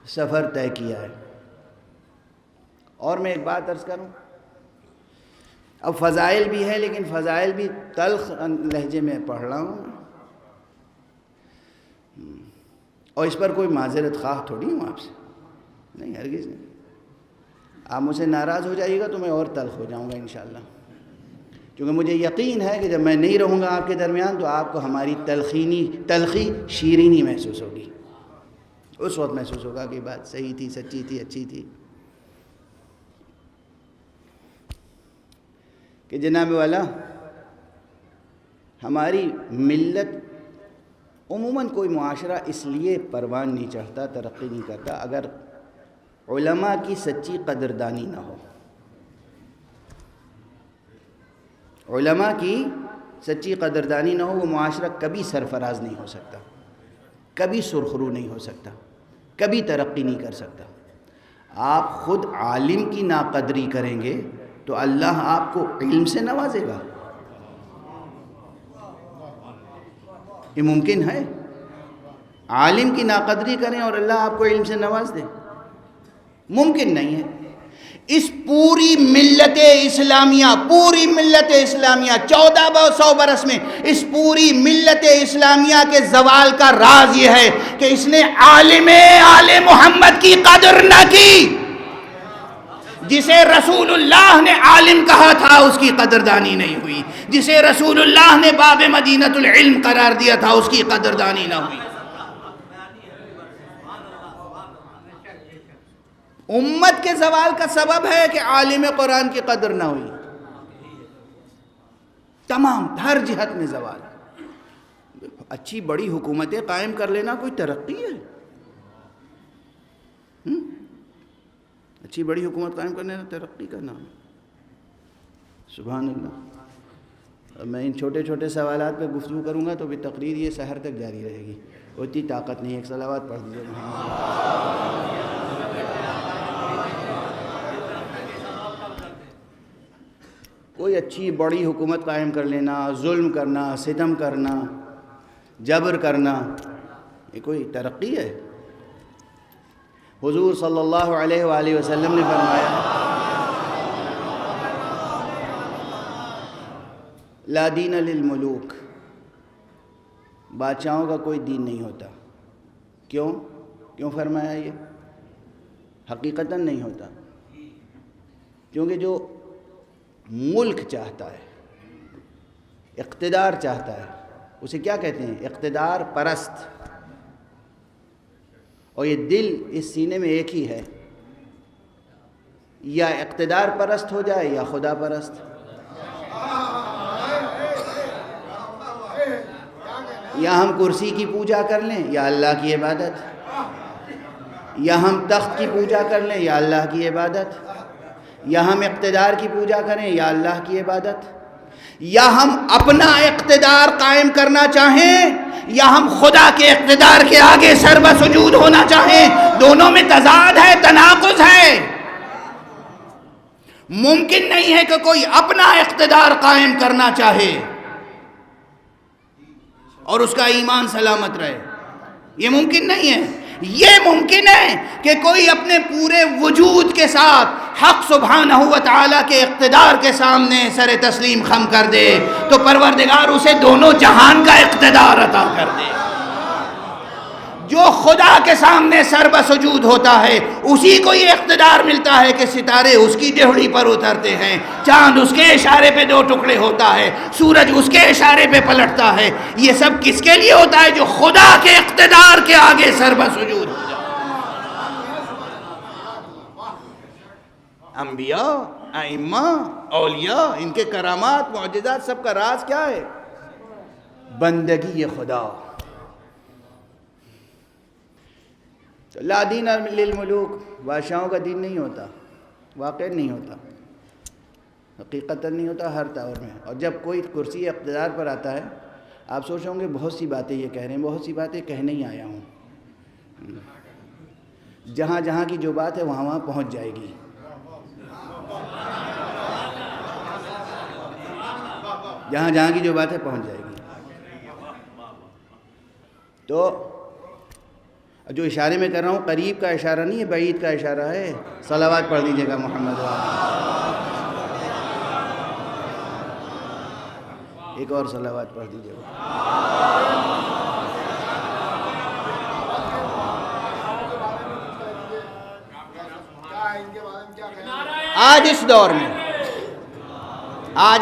سفر طے کیا ہے۔ اور میں ایک بات عرض کروں، اب فضائل بھی ہے لیکن فضائل بھی تلخ لہجے میں پڑھ رہا ہوں، اور اس پر کوئی معذرت خواہ تھوڑی ہوں آپ سے، نہیں، ہرگز نہیں۔ آپ مجھ سے ناراض ہو جائیے گا تو میں اور تلخ ہو جاؤں گا انشاءاللہ، کیونکہ مجھے یقین ہے کہ جب میں نہیں رہوں گا آپ کے درمیان تو آپ کو ہماری تلخی شیرینی محسوس ہوگی۔ اس وقت محسوس ہوگا کہ بات صحیح تھی، سچی تھی، اچھی تھی۔ کہ جناب والا ہماری ملت، عموماً کوئی معاشرہ اس لیے پروان نہیں چڑھتا، ترقی نہیں کرتا اگر علماء کی سچی قدردانی نہ ہو۔ علماء کی سچی قدردانی نہ ہو، وہ معاشرہ کبھی سرفراز نہیں ہو سکتا، کبھی سرخرو نہیں ہو سکتا، کبھی ترقی نہیں کر سکتا۔ آپ خود عالم کی ناقدری کریں گے تو اللہ آپ کو علم سے نوازے گا۔ یہ ممکن ہے؟ عالم کی ناقدری کریں اور اللہ آپ کو علم سے نواز دے؟ ممکن نہیں ہے۔ اس پوری ملت اسلامیہ 1400 برس میں اس پوری ملت اسلامیہ کے زوال کا راز یہ ہے کہ اس نے عالم آل محمد کی قدر نہ کی۔ جسے رسول اللہ نے عالم کہا تھا اس کی قدردانی نہیں ہوئی، جسے رسول اللہ نے باب مدینۃ العلم قرار دیا تھا اس کی قدردانی نہ ہوئی۔ امت کے زوال کا سبب ہے کہ عالم قرآن کی قدر نہ ہوئی، تمام ہر جہت میں زوال۔ اچھی بڑی حکومتیں قائم کر لینا کوئی ترقی ہے؟ اچھی بڑی حکومت قائم کرنے کا ترقی کا نام ہے؟ سبحان اللہ۔ میں ان چھوٹے چھوٹے سوالات پہ گفتگو کروں گا تو بھی تقریر یہ سحر تک جاری رہے گی، اتنی طاقت نہیں ہے۔ ایک صلوات پڑھ دیجیے۔ کوئی اچھی بڑی حکومت قائم کر لینا، ظلم کرنا، ستم کرنا، جبر کرنا، یہ کوئی ترقی ہے؟ حضور صلی اللہ علیہ وآلہ وسلم نے فرمایا، لا دین للملوک، بادشاہوں کا کوئی دین نہیں ہوتا۔ کیوں فرمایا یہ؟ حقیقتاً نہیں ہوتا، کیونکہ جو ملک چاہتا ہے، اقتدار چاہتا ہے، اسے کیا کہتے ہیں؟ اقتدار پرست. اور یہ دل اس سینے میں ایک ہی ہے، یا اقتدار پرست ہو جائے یا خدا پرست. یا ہم کرسی کی پوجا کر لیں یا اللہ کی عبادت، یا ہم تخت کی پوجا کر لیں یا اللہ کی عبادت، یا ہم اقتدار کی پوجا کریں یا اللہ کی عبادت، یا ہم اپنا اقتدار قائم کرنا چاہیں یا ہم خدا کے اقتدار کے آگے سر بسجود ہونا چاہیں. دونوں میں تضاد ہے، تناقض ہے. ممکن نہیں ہے کہ کوئی اپنا اقتدار قائم کرنا چاہے اور اس کا ایمان سلامت رہے. یہ ممکن نہیں ہے. یہ ممکن ہے کہ کوئی اپنے پورے وجود کے ساتھ حق سبحانہ و تعالیٰ کے اقتدار کے سامنے سر تسلیم خم کر دے تو پروردگار اسے دونوں جہان کا اقتدار عطا کر دے. جو خدا کے سامنے سر بسجود ہوتا ہے اسی کو یہ اقتدار ملتا ہے کہ ستارے اس کی ڈہڑی پر اترتے ہیں، چاند اس کے اشارے پہ 2 ٹکڑے ہوتا ہے، سورج اس کے اشارے پہ پلٹتا ہے. یہ سب کس کے لیے ہوتا ہے؟ جو خدا کے اقتدار کے آگے سر بسجود ہو جائے. انبیاء، ائمہ، اولیاء، ان کے کرامات، معجزات، سب کا راز کیا ہے؟ بندگی خدا. لا دین للملوک، بادشاہوں کا دین نہیں ہوتا، واقع نہیں ہوتا، حقیقتاً نہیں ہوتا ہر دور میں. اور جب کوئی کرسی اقتدار پر آتا ہے آپ سوچ رہے ہوں گے بہت سی باتیں یہ کہہ رہے ہیں. بہت سی باتیں کہنے ہی آیا ہوں. جہاں جہاں کی جو بات ہے وہاں وہاں پہنچ جائے گی. جہاں جہاں کی جو بات ہے پہنچ جائے گی. تو جو اشارے میں کر رہا ہوں قریب کا اشارہ نہیں ہے، بعید کا اشارہ ہے. صلوات پڑھ دیجیے گا محمد ایک اور صلوات پڑھ دیجیے گا. آج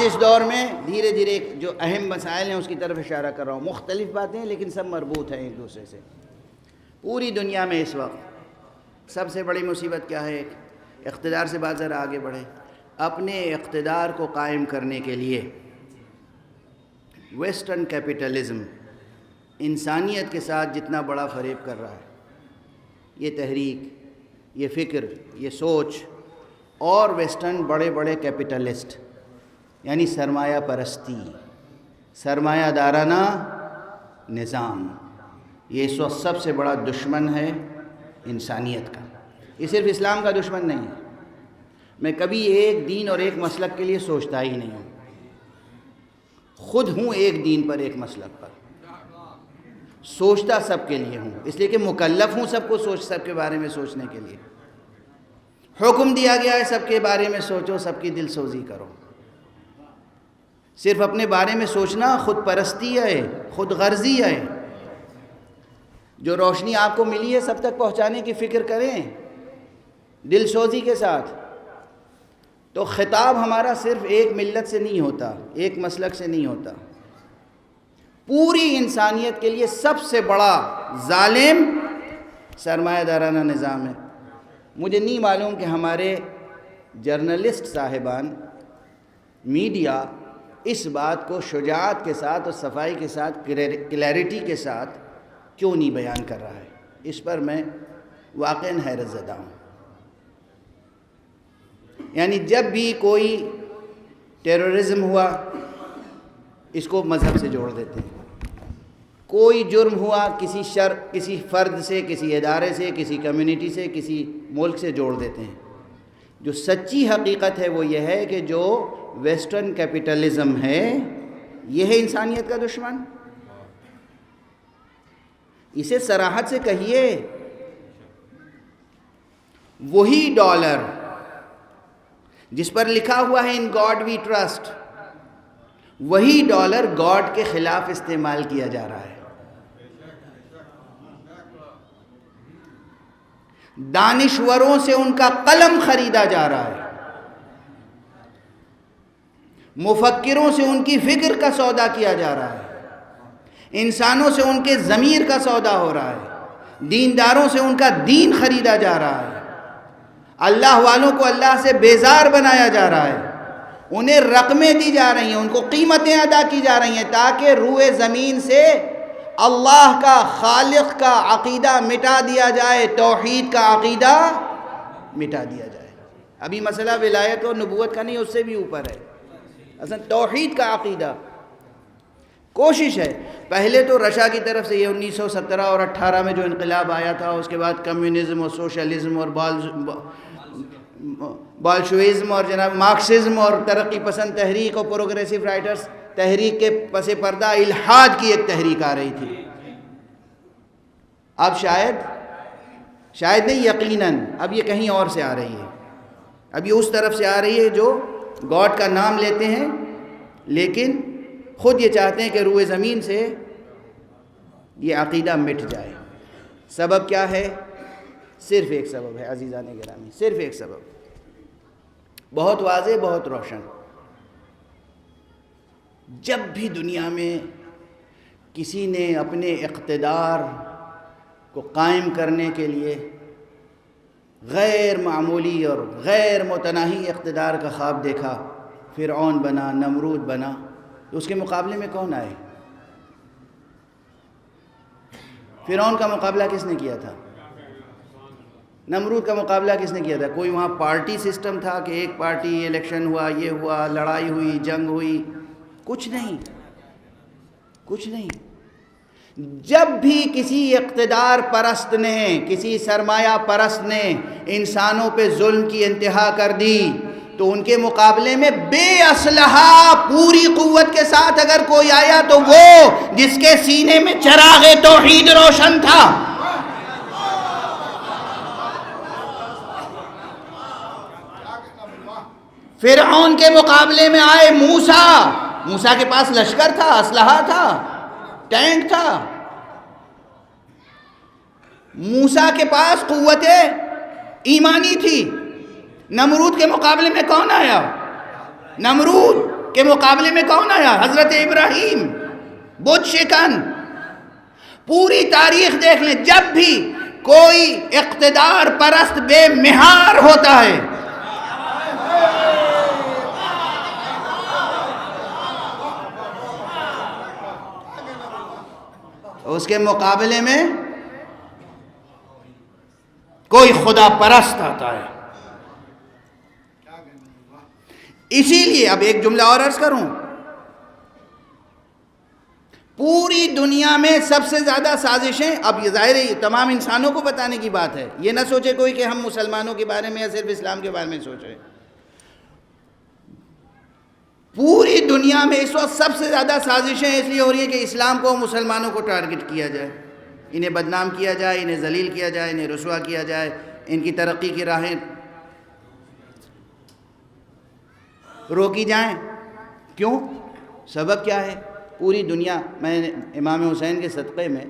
اس دور میں دھیرے دھیرے جو اہم مسائل ہیں اس کی طرف اشارہ کر رہا ہوں. مختلف باتیں لیکن سب مربوط ہیں ایک دوسرے سے. پوری دنیا میں اس وقت سب سے بڑی مصیبت کیا ہے؟ اقتدار سے بات ذرا آگے بڑھے. اپنے اقتدار کو قائم کرنے کے لیے ویسٹرن کیپٹلزم انسانیت کے ساتھ جتنا بڑا فریب کر رہا ہے، یہ تحریک، یہ فکر، یہ سوچ، اور ویسٹرن بڑے بڑے کیپٹلسٹ یعنی سرمایہ پرستی، سرمایہ دارانہ نظام، یہ اس وقت سب سے بڑا دشمن ہے انسانیت کا. یہ صرف اسلام کا دشمن نہیں ہے. میں کبھی ایک دین اور ایک مسلک کے لیے سوچتا ہی نہیں ہوں. خود ہوں ایک دین پر، ایک مسلک پر. سوچتا سب کے لیے ہوں، اس لیے کہ مکلف ہوں سب کے بارے میں سوچنے کے لیے. حکم دیا گیا ہے سب کے بارے میں سوچو، سب کی دل سوزی کرو. صرف اپنے بارے میں سوچنا خود پرستی ہے، خود غرضی ہے. جو روشنی آپ کو ملی ہے سب تک پہنچانے کی فکر کریں دل سوزی کے ساتھ. تو خطاب ہمارا صرف ایک ملت سے نہیں ہوتا، ایک مسلک سے نہیں ہوتا. پوری انسانیت کے لیے سب سے بڑا ظالم سرمایہ دارانہ نظام ہے. مجھے نہیں معلوم کہ ہمارے جرنلسٹ صاحبان، میڈیا اس بات کو شجاعت کے ساتھ اور صفائی کے ساتھ، کلیئرٹی کے ساتھ کیوں نہیں بیان کر رہا ہے. اس پر میں واقعاً حیرت زدہ ہوں. یعنی جب بھی کوئی ٹیررزم ہوا اس کو مذہب سے جوڑ دیتے ہیں. کوئی جرم ہوا کسی فرد سے، کسی ادارے سے، کسی کمیونٹی سے، کسی ملک سے جوڑ دیتے ہیں. جو سچی حقیقت ہے وہ یہ ہے کہ جو ویسٹرن کیپٹلزم ہے یہ ہے انسانیت کا دشمن. اسے صراحت سے کہیے. وہی ڈالر جس پر لکھا ہوا ہے ان گاڈ وی ٹرسٹ، وہی ڈالر گاڈ کے خلاف استعمال کیا جا رہا ہے. دانشوروں سے ان کا قلم خریدا جا رہا ہے. مفکروں سے ان کی فکر کا سودا کیا جا رہا ہے، انسانوں سے ان کے ضمیر کا سودا ہو رہا ہے، دینداروں سے ان کا دین خریدا جا رہا ہے، اللہ والوں کو اللہ سے بیزار بنایا جا رہا ہے، انہیں رقمیں دی جا رہی ہیں، ان کو قیمتیں ادا کی جا رہی ہیں تاکہ روئے زمین سے اللہ کا، خالق کا عقیدہ مٹا دیا جائے، توحید کا عقیدہ مٹا دیا جائے۔ ابھی مسئلہ ولایت اور نبوت کا نہیں، اس سے بھی اوپر ہے، اصلا توحید کا عقیدہ۔ کوشش ہے، پہلے تو رشا کی طرف سے یہ 1917 اور 18 میں جو انقلاب آیا تھا، اس کے بعد کمیونزم اور سوشلزم اور بالشوئزم اور جناب مارکسزم اور ترقی پسند تحریک اور پروگریسو رائٹرز تحریک کے پس پردہ الحاد کی ایک تحریک آ رہی تھی۔ اب شاید نہیں، یقیناً اب یہ کہیں اور سے آ رہی ہے، اب یہ اس طرف سے آ رہی ہے جو گاڈ کا نام لیتے ہیں لیکن خود یہ چاہتے ہیں کہ روئے زمین سے یہ عقیدہ مٹ جائے۔ سبب کیا ہے؟ صرف ایک سبب ہے عزیزان گرامی، صرف ایک سبب، بہت واضح، بہت روشن۔ جب بھی دنیا میں کسی نے اپنے اقتدار کو قائم کرنے کے لیے غیر معمولی اور غیر متناہی اقتدار کا خواب دیکھا، فرعون بنا، نمرود بنا، تو اس کے مقابلے میں کون آئے؟ فرعون کا مقابلہ کس نے کیا تھا؟ نمرود کا مقابلہ کس نے کیا تھا؟ کوئی وہاں پارٹی سسٹم تھا کہ ایک پارٹی، الیکشن ہوا، یہ ہوا، لڑائی ہوئی، جنگ ہوئی؟ کچھ نہیں، کچھ نہیں۔ جب بھی کسی اقتدار پرست نے، کسی سرمایہ پرست نے انسانوں پہ ظلم کی انتہا کر دی تو ان کے مقابلے میں بے اسلحہ پوری قوت کے ساتھ اگر کوئی آیا تو وہ جس کے سینے میں چراغ توحید روشن تھا۔ فرعون کے مقابلے میں آئے موسیٰ کے پاس لشکر تھا، اسلحہ تھا، ٹینک تھا۔ موسیٰ کے پاس قوت ایمانی تھی۔ نمرود کے مقابلے میں کون آیا؟ نمرود کے مقابلے میں کون آیا؟ حضرت ابراہیم، بت شکن۔ پوری تاریخ دیکھ لیں، جب بھی کوئی اقتدار پرست بے مہار ہوتا ہے اس کے مقابلے میں کوئی خدا پرست آتا ہے۔ اسی لیے اب ایک جملہ اور عرض کروں، پوری دنیا میں سب سے زیادہ سازشیں، اب یہ ظاہر ہے تمام انسانوں کو بتانے کی بات ہے، یہ نہ سوچے کوئی کہ ہم مسلمانوں کے بارے میں یا صرف اسلام کے بارے میں سوچ رہے ہیں۔ پوری دنیا میں اس وقت سب سے زیادہ سازشیں اس لیے ہو رہی ہیں کہ اسلام کو، مسلمانوں کو ٹارگٹ کیا جائے، انہیں بدنام کیا جائے، انہیں ذلیل کیا جائے، انہیں رسوا کیا جائے، ان کی ترقی کی راہیں روکی جائیں۔ کیوں؟ سبب کیا ہے؟ پوری دنیا، میں نے امام حسین کے صدقے میں،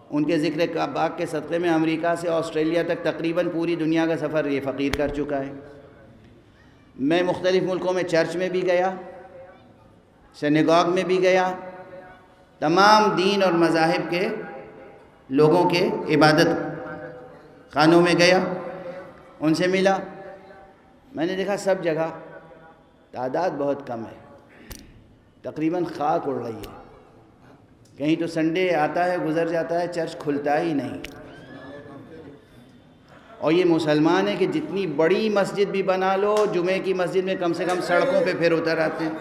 ان کے ذکر باغ کے صدقے میں امریکہ سے آسٹریلیا تک تقریباً پوری دنیا کا سفر یہ فقیر کر چکا ہے۔ میں مختلف ملکوں میں چرچ میں بھی گیا، سینیگاگ میں بھی گیا، تمام دین اور مذاہب کے لوگوں کے عبادت خانوں میں گیا، ان سے ملا۔ میں نے دیکھا سب جگہ تعداد بہت کم ہے، تقریباً خاک اڑ رہی ہے۔ کہیں تو سنڈے آتا ہے، گزر جاتا ہے، چرچ کھلتا ہی نہیں۔ اور یہ مسلمان ہیں کہ جتنی بڑی مسجد بھی بنا لو، جمعے کی مسجد میں کم سے کم سڑکوں پہ پھر اتر آتے ہیں،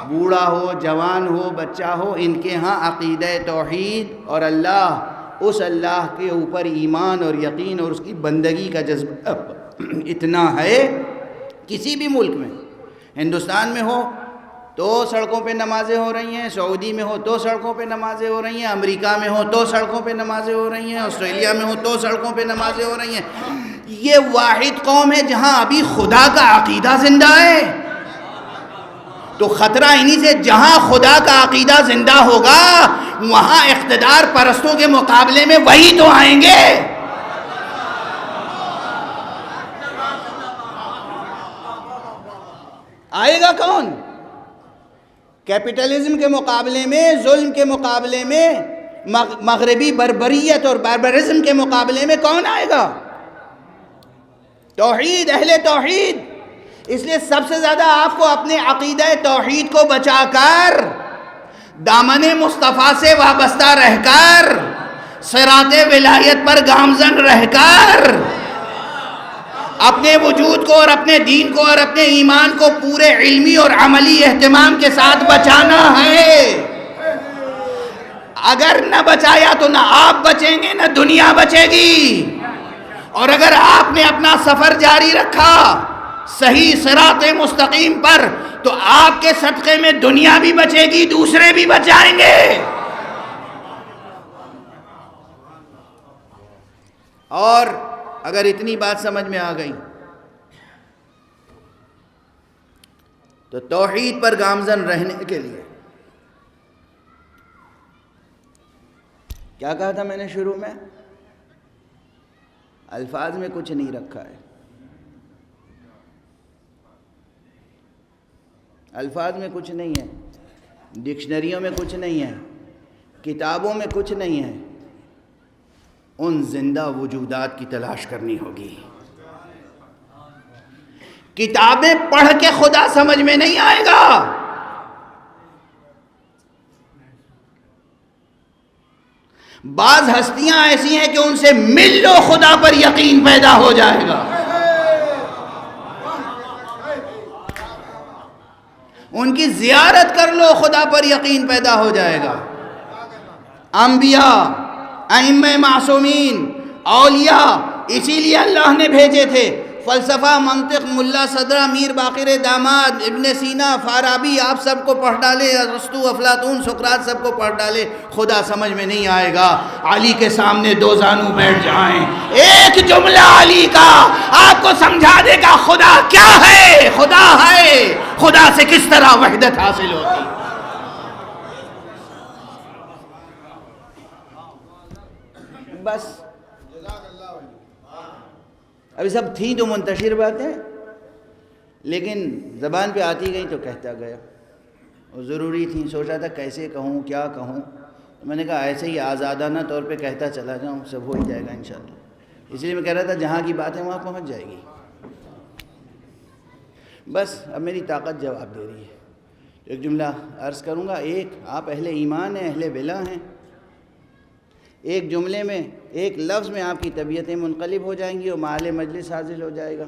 بوڑھا ہو، جوان ہو، بچہ ہو، ان کے ہاں عقیدہ توحید اور اس اللہ کے اوپر ایمان اور یقین اور اس کی بندگی کا جذبہ اتنا ہے۔ کسی بھی ملک میں، ہندوستان میں ہو تو سڑکوں پہ نمازیں ہو رہی ہیں، سعودی میں ہو تو سڑکوں پہ نمازیں ہو رہی ہیں، امریکہ میں ہو تو سڑکوں پہ نمازیں ہو رہی ہیں، آسٹریلیا میں ہو تو سڑکوں پہ نمازیں ہو رہی ہیں۔ یہ واحد قوم ہے جہاں ابھی خدا کا عقیدہ زندہ ہے۔ تو خطرہ انہی سے، جہاں خدا کا عقیدہ زندہ ہوگا وہاں اقتدار پرستوں کے مقابلے میں وہی تو آئیں گے۔ آئے گا کون؟ کیپٹلزم کے مقابلے میں، ظلم کے مقابلے میں، مغربی بربریت اور باربرزم کے مقابلے میں کون آئے گا؟ توحید، اہل توحید۔ اس لیے سب سے زیادہ آپ کو اپنے عقیدہ توحید کو بچا کر، دامن مصطفیٰ سے وابستہ رہ کر، صراط ولایت پر گامزن رہ کر، اپنے وجود کو اور اپنے دین کو اور اپنے ایمان کو پورے علمی اور عملی اہتمام کے ساتھ بچانا ہے۔ اگر نہ بچایا تو نہ آپ بچیں گے نہ دنیا بچے گی، اور اگر آپ نے اپنا سفر جاری رکھا صحیح صراط مستقیم پر تو آپ کے صدقے میں دنیا بھی بچے گی، دوسرے بھی بچائیں گے۔ اور اگر اتنی بات سمجھ میں آ گئی تو توحید پر گامزن رہنے کے لیے کیا کہا تھا میں نے شروع میں؟ الفاظ میں کچھ نہیں رکھا ہے، الفاظ میں کچھ نہیں ہے، ڈکشنریوں میں کچھ نہیں ہے، کتابوں میں کچھ نہیں ہے، ان زندہ وجودات کی تلاش کرنی ہوگی۔ کتابیں پڑھ کے خدا سمجھ میں نہیں آئے گا، بعض ہستیاں ایسی ہیں کہ ان سے مل لو خدا پر یقین پیدا ہو جائے گا، ان کی زیارت کر لو خدا پر یقین پیدا ہو جائے گا۔ انبیاء، ائمہ معصومین، اولیاء اسی لیے اللہ نے بھیجے تھے۔ فلسفہ، منطق، ملا صدرہ، میر باقر داماد، ابن سینا، فارابی، آپ سب کو پڑھ ڈالے، ارسطو، افلاطون، سقراط سب کو پڑھ ڈالے، خدا سمجھ میں نہیں آئے گا۔ علی کے سامنے دو زانو بیٹھ جائیں، ایک جملہ علی کا آپ کو سمجھا دے گا خدا کیا ہے، خدا ہے، خدا سے کس طرح وحدت حاصل ہوتی۔ بس ابھی سب تھیں تو منتشر باتیں، لیکن زبان پہ آتی گئی تو کہتا گیا، اور ضروری تھیں۔ سوچا تھا کیسے کہوں، کیا کہوں، میں نے کہا ایسے ہی آزادانہ طور پہ کہتا چلا جاؤں، سب ہو ہی جائے گا انشاءاللہ۔ اس لیے میں کہہ رہا تھا جہاں کی بات ہے وہاں پہنچ جائے گی۔ بس اب میری طاقت جواب دے رہی ہے، ایک جملہ عرض کروں گا۔ ایک، آپ اہل ایمان ہیں، اہل ولا ہیں، ایک جملے میں، ایک لفظ میں آپ کی طبیعتیں منقلب ہو جائیں گی اور مال مجلس حاصل ہو جائے گا۔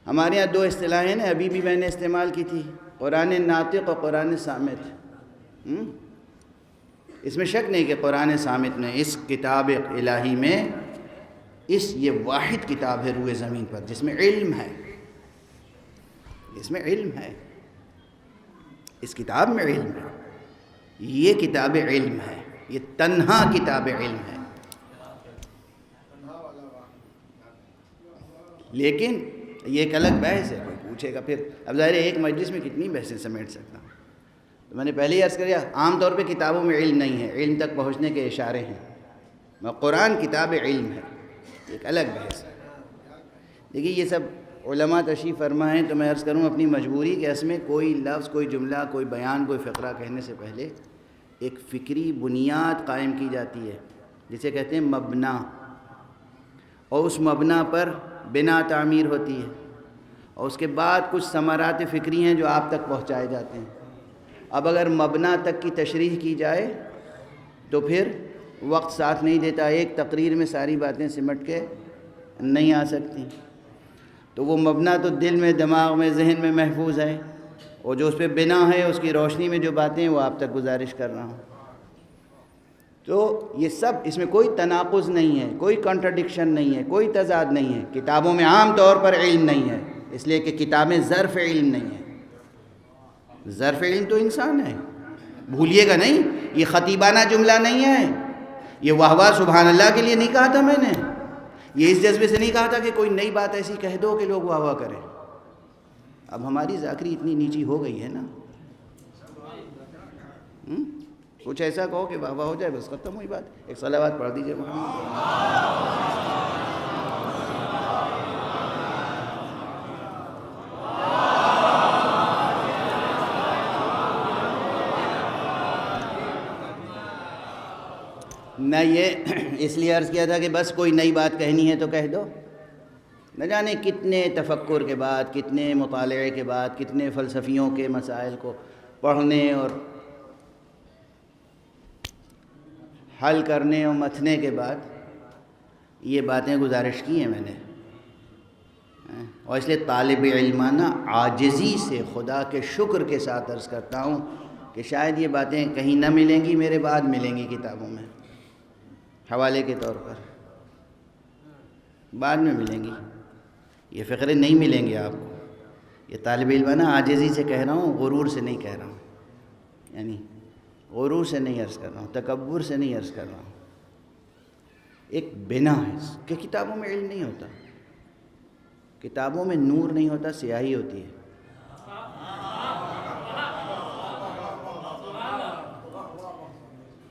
ہمارے یہاں دو اصطلاحیں ہیں، ابھی بھی میں نے استعمال کی تھی، قرآن ناطق اور قرآن صامت۔ اس میں شک نہیں کہ قرآن صامت نے اس کتاب الہی میں، یہ واحد کتاب ہے روئے زمین پر جس میں علم ہے، اس میں علم ہے، اس کتاب میں علم ہے، یہ کتاب علم ہے، یہ تنہا کتاب علم ہے۔ لیکن یہ ایک الگ بحث ہے، کوئی پوچھے گا پھر، اب ظاہر ہے ایک مجلس میں کتنی بحثیں سمیٹ سکتا ہوں۔ تو میں نے پہلے ہی عرض کیا، عام طور پہ کتابوں میں علم نہیں ہے، علم تک پہنچنے کے اشارے ہیں، قرآن کتاب علم ہے، ایک الگ بحث ہے۔ دیکھیے یہ سب علماء تشریف فرما ہیں، تو میں عرض کروں اپنی مجبوری کہ اس میں کوئی لفظ، کوئی جملہ، کوئی بیان، کوئی فقرہ کہنے سے پہلے ایک فکری بنیاد قائم کی جاتی ہے جسے کہتے ہیں مبنا، اور اس مبنا پر بنا تعمیر ہوتی ہے، اور اس کے بعد کچھ ثمرات فکری ہیں جو آپ تک پہنچائے جاتے ہیں۔ اب اگر مبنا تک کی تشریح کی جائے تو پھر وقت ساتھ نہیں دیتا، ایک تقریر میں ساری باتیں سمٹ کے نہیں آ سکتی، تو وہ مبنا تو دل میں، دماغ میں، ذہن میں محفوظ ہے، اور جو اس پہ بنا ہے اس کی روشنی میں جو باتیں ہیں وہ آپ تک گزارش کر رہا ہوں۔ تو یہ سب، اس میں کوئی تناقض نہیں ہے، کوئی کنٹرڈکشن نہیں ہے، کوئی تضاد نہیں ہے۔ کتابوں میں عام طور پر علم نہیں ہے، اس لیے کہ کتابیں ظرف علم نہیں ہیں، ظرف علم تو انسان ہے، بھولیے گا نہیں، یہ خطیبانہ جملہ نہیں ہے، یہ واہ واہ سبحان اللہ کے لیے نہیں کہا تھا میں نے، یہ اس جذبے سے نہیں کہا تھا کہ کوئی نئی بات ایسی کہہ دو کہ لوگ واہ واہ کریں۔ اب ہماری ذاکری اتنی نیچی ہو گئی ہے نا، کچھ ایسا کہو کہ واہ واہ ہو جائے، بس ختم ہوئی بات۔ ایک صلوات پڑھ دیجئے محمد۔ نہ یہ اس لیے عرض کیا تھا کہ بس کوئی نئی بات کہنی ہے تو کہہ دو، نہ جانے کتنے تفکر کے بعد، کتنے مطالعے کے بعد، کتنے فلسفیوں کے مسائل کو پڑھنے اور حل کرنے اور متھنے کے بعد یہ باتیں گزارش کی ہیں میں نے. اور اس لیے طالب علمانہ عاجزی سے خدا کے شکر کے ساتھ عرض کرتا ہوں کہ شاید یہ باتیں کہیں نہ ملیں گی، میرے بعد ملیں گی کتابوں میں حوالے کے طور پر، بعد میں ملیں گی. یہ فقرے نہیں ملیں گے آپ کو. یہ طالب علمانہ عاجزی سے کہہ رہا ہوں، غرور سے نہیں کہہ رہا ہوں، یعنی غرور سے نہیں عرض کر رہا ہوں، تکبر سے نہیں عرض کر رہا ہوں. ایک بنا ہے کہ کتابوں میں علم نہیں ہوتا، کتابوں میں نور نہیں ہوتا، سیاہی ہوتی ہے.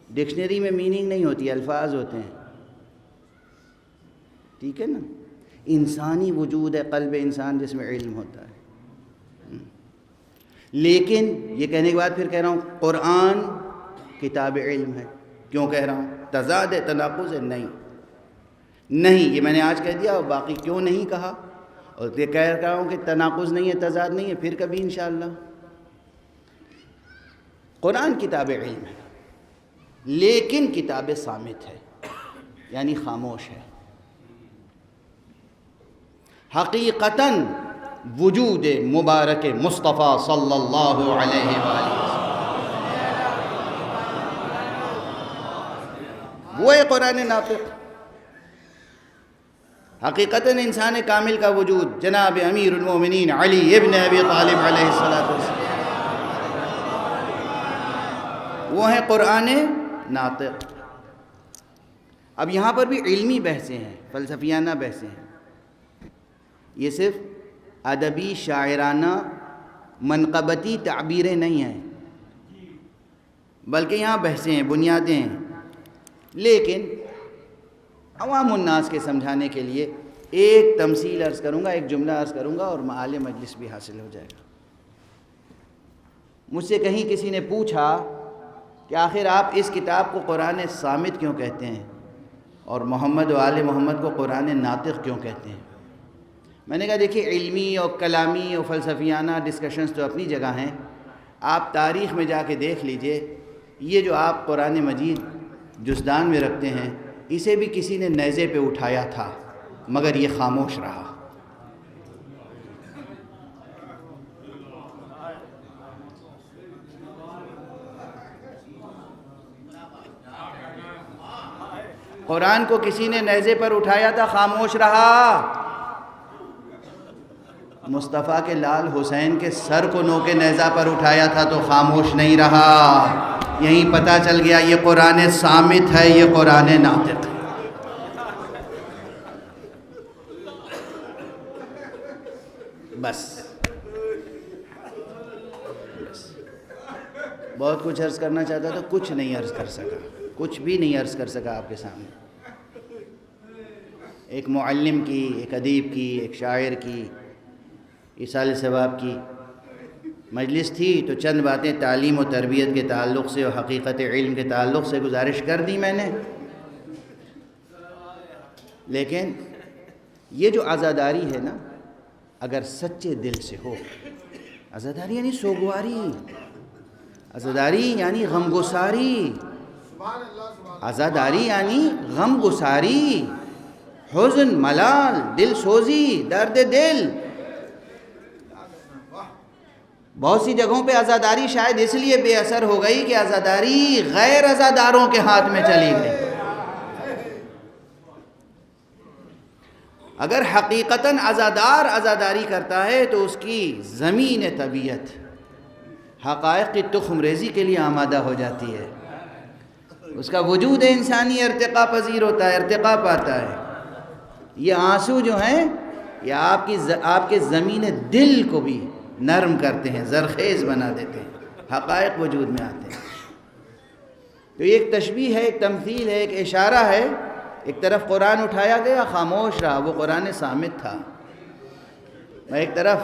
ڈکشنری میں میننگ نہیں ہوتی، الفاظ ہوتے ہیں، ٹھیک ہے نا. انسانی وجود ہے، قلب انسان جس میں علم ہوتا ہے. لیکن یہ کہنے کے بعد پھر کہہ رہا ہوں قرآن کتاب علم ہے. کیوں کہہ رہا ہوں؟ تضاد ہے، تناقض ہے؟ نہیں، یہ میں نے آج کہہ دیا. اور باقی کیوں نہیں کہا اور یہ کہہ رہا ہوں کہ تناقض نہیں ہے، تضاد نہیں ہے، پھر کبھی انشاءاللہ. قرآن کتاب علم ہے لیکن کتاب صامت ہے، یعنی خاموش ہے. حقیقتاً وجود مبارک مصطفیٰ صلی اللہ علیہ وآلہ وہ ہے قرآن ناطق. حقیقتاً انسان کامل کا وجود جناب امیر المومنین علی ابن ابی طالب علیہ السلام وہ ہیں قرآن ناطق. اب یہاں پر بھی علمی بحثیں ہیں، فلسفیانہ بحثیں ہیں. یہ صرف ادبی شاعرانہ منقبتی تعبیریں نہیں ہیں، بلکہ یہاں بحثیں ہیں، بنیادیں ہیں. لیکن عوام الناس کے سمجھانے کے لیے ایک تمثیل عرض کروں گا، ایک جملہ عرض کروں گا اور معال مجلس بھی حاصل ہو جائے گا. مجھ سے کہیں کسی نے پوچھا کہ آخر آپ اس کتاب کو قرآن صامت کیوں کہتے ہیں اور محمد و آل محمد کو قرآن ناطق کیوں کہتے ہیں؟ میں نے کہا دیکھیے، علمی اور کلامی اور فلسفیانہ ڈسکشنز تو اپنی جگہ ہیں. آپ تاریخ میں جا کے دیکھ لیجئے، یہ جو آپ قرآن مجید جزدان میں رکھتے ہیں، اسے بھی کسی نے نیزے پہ اٹھایا تھا مگر یہ خاموش رہا. قرآن کو کسی نے نیزے پر اٹھایا تھا، خاموش رہا. مصطفیٰ کے لال حسین کے سر کو نوکے نیزہ پر اٹھایا تھا تو خاموش نہیں رہا. یہیں پتہ چل گیا یہ قرآن صامت ہے، یہ قرآن ناطق ہے. بس بہت کچھ عرض کرنا چاہتا تھا، کچھ نہیں عرض کر سکا، کچھ بھی نہیں عرض کر سکا آپ کے سامنے. ایک معلم کی، ایک ادیب کی، ایک شاعر کی، ایصال ثواب کی مجلس تھی تو چند باتیں تعلیم و تربیت کے تعلق سے اور حقیقت علم کے تعلق سے گزارش کر دی میں نے. لیکن یہ جو عزاداری ہے نا، اگر سچے دل سے ہو، عزاداری یعنی سوگواری، عزاداری یعنی غمگساری، عزاداری یعنی غمگساری، حزن، ملال، دل سوزی، درد دل. بہت سی جگہوں پہ عزاداری شاید اس لیے بے اثر ہو گئی کہ عزاداری غیر عزاداروں کے ہاتھ میں چلی گئی. اگر حقیقتاً عزادار عزاداری کرتا ہے تو اس کی زمین طبیعت حقائق کی تخم ریزی کے لیے آمادہ ہو جاتی ہے. اس کا وجود انسانی ارتقا پذیر ہوتا ہے، ارتقا پاتا ہے. یہ آنسو جو ہیں یہ آپ کے زمین دل کو بھی نرم کرتے ہیں، زرخیز بنا دیتے ہیں، حقائق وجود میں آتے ہیں. تو یہ ایک تشبیہ ہے، ایک تمثیل ہے، ایک اشارہ ہے. ایک طرف قرآن اٹھایا گیا، خاموش رہا، وہ قرآن صامت تھا. ایک طرف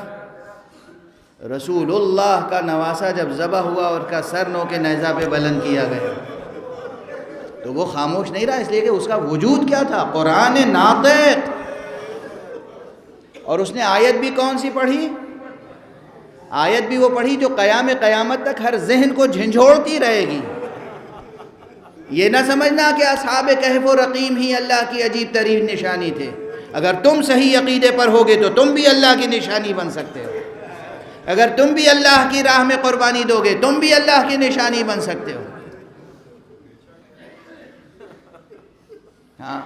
رسول اللہ کا نواسہ جب ذبح ہوا اور کا سر نو کے نیزہ پہ بلند کیا گیا تو وہ خاموش نہیں رہا، اس لیے کہ اس کا وجود کیا تھا؟ قرآن ناطق. اور اس نے آیت بھی کون سی پڑھی؟ آیت بھی وہ پڑھی جو قیامت تک ہر ذہن کو جھنجھوڑتی رہے گی. یہ نہ سمجھنا کہ اصحاب کہف و رقیم ہی اللہ کی عجیب ترین نشانی تھے. اگر تم صحیح عقیدے پر ہوگے تو تم بھی اللہ کی نشانی بن سکتے ہو. اگر تم بھی اللہ کی راہ میں قربانی دو گے تم بھی اللہ کی نشانی بن سکتے ہو. ہاں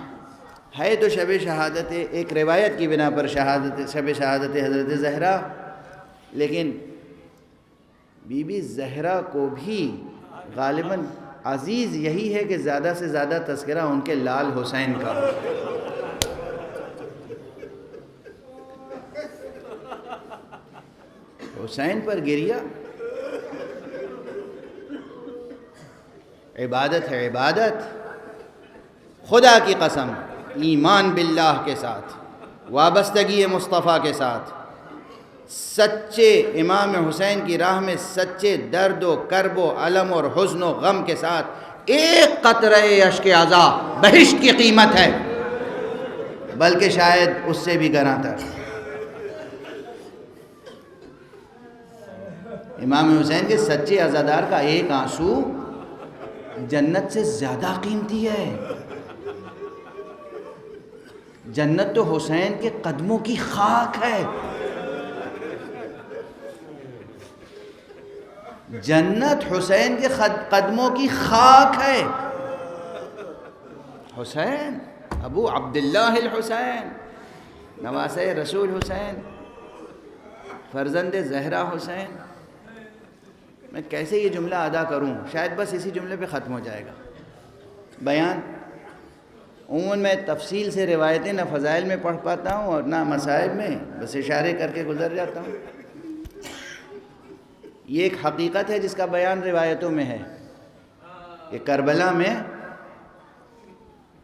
ہے تو شب شہادت، ایک روایت کی بنا پر شب شہادت حضرت زہرا، لیکن بی بی زہرا کو بھی غالباً عزیز یہی ہے کہ زیادہ سے زیادہ تذکرہ ان کے لال حسین کا ہو. حسین پر گریا عبادت ہے، عبادت. خدا کی قسم، ایمان باللہ کے ساتھ، وابستگی مصطفیٰ کے ساتھ، سچے امام حسین کی راہ میں سچے درد و کرب و الم اور حزن و غم کے ساتھ ایک قطرہ اشک عزا بہشت کی قیمت ہے، بلکہ شاید اس سے بھی گراں تر. امام حسین کے سچے عزادار کا ایک آنسو جنت سے زیادہ قیمتی ہے. جنت تو حسین کے قدموں کی خاک ہے. جنت حسین کے قدموں کی خاک ہے. حسین ابو عبداللہ الحسین، نواسۂ رسول حسین، فرزند زہرا حسین. میں کیسے یہ جملہ ادا کروں؟ شاید بس اسی جملے پہ ختم ہو جائے گا بیان. عموماً میں تفصیل سے روایتیں نہ فضائل میں پڑھ پاتا ہوں اور نہ مصائب میں، بس اشارے کر کے گزر جاتا ہوں. یہ ایک حقیقت ہے جس کا بیان روایتوں میں ہے کہ کربلا میں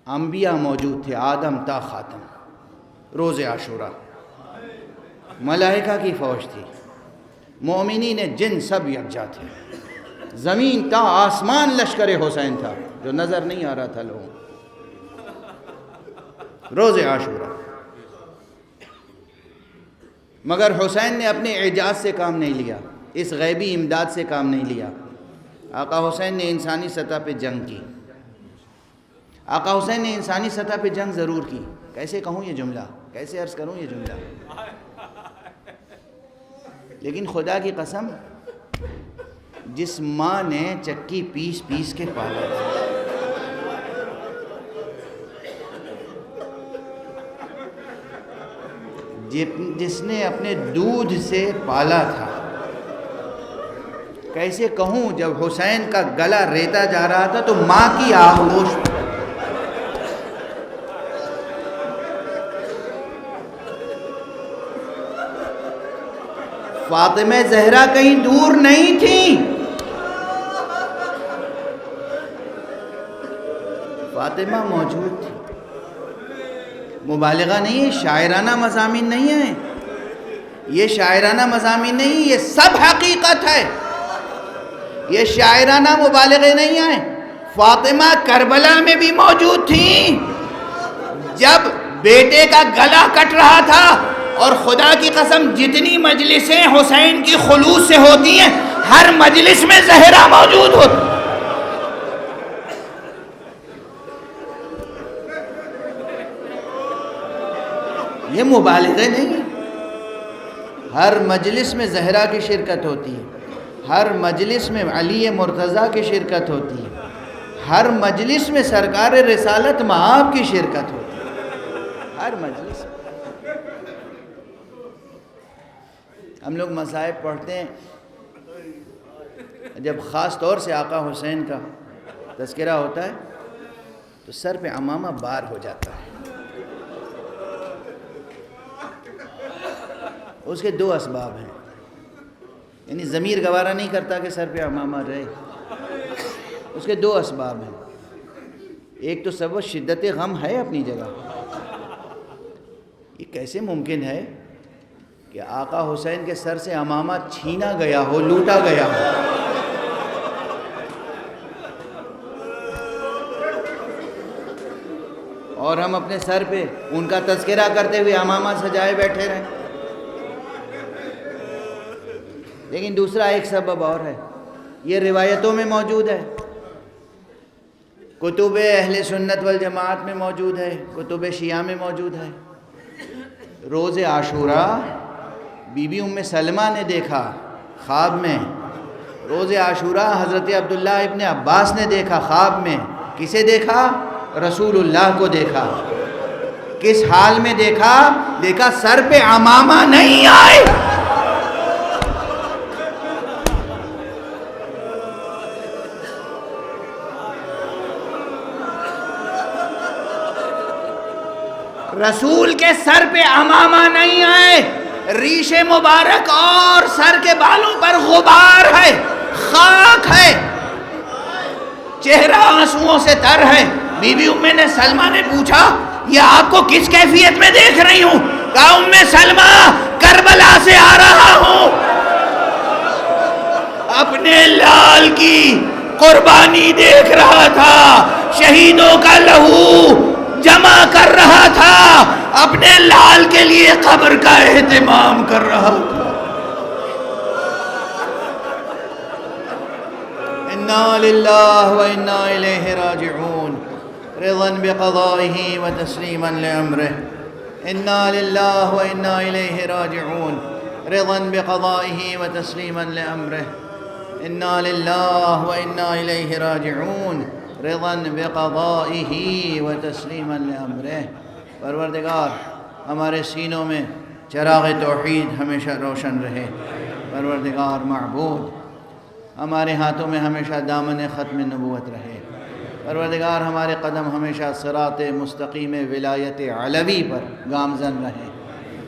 انبیاء موجود تھے، آدم تا خاتم. روز عاشوراء ملائکہ کی فوج تھی، مومنین جن سب یکجا تھے. زمین تا آسمان لشکر حسین تھا جو نظر نہیں آ رہا تھا لوگوں. روز عاشوراء. مگر حسین نے اپنے اعجاز سے کام نہیں لیا، اس غیبی امداد سے کام نہیں لیا. آقا حسین نے انسانی سطح پہ جنگ کی. آقا حسین نے انسانی سطح پہ جنگ ضرور کی. کیسے کہوں یہ جملہ، کیسے عرض کروں یہ جملہ؟ لیکن خدا کی قسم، جس ماں نے چکی پیس پیس کے پالا تھا، جس نے اپنے دودھ سے پالا تھا، کیسے کہوں جب حسین کا گلا ریتا جا رہا تھا تو ماں کی آغوش. فاطمہ زہرا کہیں دور نہیں تھی. فاطمہ موجود تھی. مبالغہ نہیں ہے، شاعرانہ مضامین نہیں ہیں، یہ شاعرانہ مضامین نہیں، یہ سب حقیقت ہے. یہ شاعرانہ مبالغے نہیں ہیں. فاطمہ کربلا میں بھی موجود تھیں جب بیٹے کا گلا کٹ رہا تھا. اور خدا کی قسم جتنی مجلسیں حسین کی خلوص سے ہوتی ہیں ہر مجلس میں زہرا موجود ہوتی. یہ مبالغے نہیں، ہر مجلس میں زہرا کی شرکت ہوتی ہے، ہر مجلس میں علی مرتضیٰ کی شرکت ہوتی ہے، ہر مجلس میں سرکار رسالت مآب کی شرکت ہوتی ہے، ہر مجلس. ہم لوگ مصائب پڑھتے ہیں، جب خاص طور سے آقا حسین کا تذکرہ ہوتا ہے تو سر پہ عمامہ بار ہو جاتا ہے. اس کے دو اسباب ہیں، یعنی ضمیر گوارا نہیں کرتا کہ سر پہ عمامہ رہے. اس کے دو اسباب ہیں. ایک تو سبب شدت غم ہے اپنی جگہ. یہ کیسے ممکن ہے کہ آقا حسین کے سر سے عمامہ چھینا گیا ہو، لوٹا گیا ہو؟ اور ہم اپنے سر پہ ان کا تذکرہ کرتے ہوئے عمامہ سجائے بیٹھے رہیں۔ لیکن دوسرا ایک سبب اور ہے، یہ روایتوں میں موجود ہے، کتب اہل سنت والجماعت میں موجود ہے، کتب شیعہ میں موجود ہے۔ روز عاشوراء بی بی ام سلمہ نے دیکھا خواب میں، روز عاشوراء حضرت عبداللہ ابن عباس نے دیکھا خواب میں۔ کسے دیکھا؟ رسول اللہ کو دیکھا۔ کس حال میں دیکھا؟ دیکھا سر پہ عمامہ نہیں آئے۔ رسول کے سر پہ عمامہ نہیں آئے، ریش مبارک اور سر کے بالوں پر غبار ہے، خاک ہے، چہرہ آنسوؤں سے تر ہے۔ بی بی ام سلمہ نے پوچھا یہ آپ کو کس کیفیت میں دیکھ رہی ہوں؟ کہا ام سلمہ کربلا سے آ رہا ہوں، اپنے لال کی قربانی دیکھ رہا تھا، شہیدوں کا لہو جمع کر رہا تھا، اپنے لال کے لیے قبر کا اہتمام کر رہا تھا۔ انا للہ و انا الیہ راجعون، رضا بقضائہ و تسلیما لامرہ۔ انا للہ و انا الیہ راجعون، رضا بقضائہ و تسلیما لامرہ۔ انا للہ و انا الیہ راجعون، رضا بقضائہ و تسلیما لامرہ۔ پروردگار ہمارے سینوں میں چراغ توحید ہمیشہ روشن رہے۔ پروردگار معبود ہمارے ہاتھوں میں ہمیشہ دامن ختم نبوت رہے۔ پروردگار ہمارے قدم ہمیشہ صراط مستقیم ولایت علوی پر گامزن رہے۔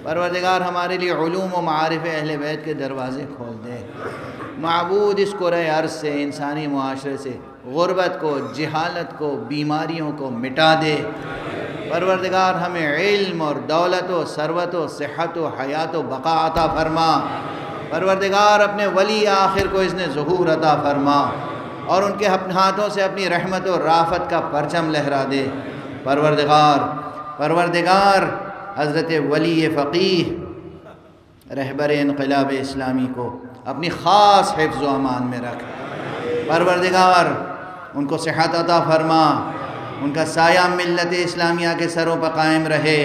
پروردگار ہمارے لیے علوم و معارف اہل بیت کے دروازے کھول دے۔ معبود اس کرۂ ارض سے، انسانی معاشرے سے غربت کو، جہالت کو، بیماریوں کو مٹا دے۔ پروردگار ہمیں علم اور دولت و ثروت و صحت و حیات و بقا عطا فرما۔ پروردگار اپنے ولی آخر کو اس نے ظہور عطا فرما اور ان کے ہاتھوں سے اپنی رحمت و رافت کا پرچم لہرا دے۔ پروردگار حضرت ولی فقیہ رہبر انقلاب اسلامی کو اپنی خاص حفظ و امان میں رکھ۔ پروردگار ان کو صحت عطا فرما، ان کا سایہ ملت اسلامیہ کے سروں پر قائم رہے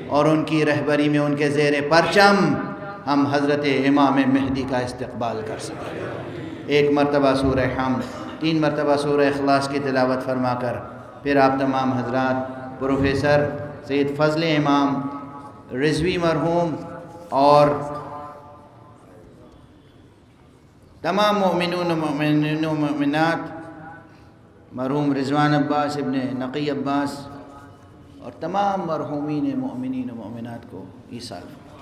اور ان کی رہبری میں ان کے زیر پرچم ہم حضرت امام مہدی کا استقبال کر سکیں۔ ایک مرتبہ سورہ حمد، 3 مرتبہ سورہ اخلاص کی تلاوت فرما کر پھر آپ تمام حضرات پروفیسر سید فضل امام رضوی مرحوم اور تمام مؤمنون و مؤمنات، مرحوم رضوان عباس ابن نقی عباس اور تمام مرحومین مؤمنین و مؤمنات کو ایصال فرمائیں۔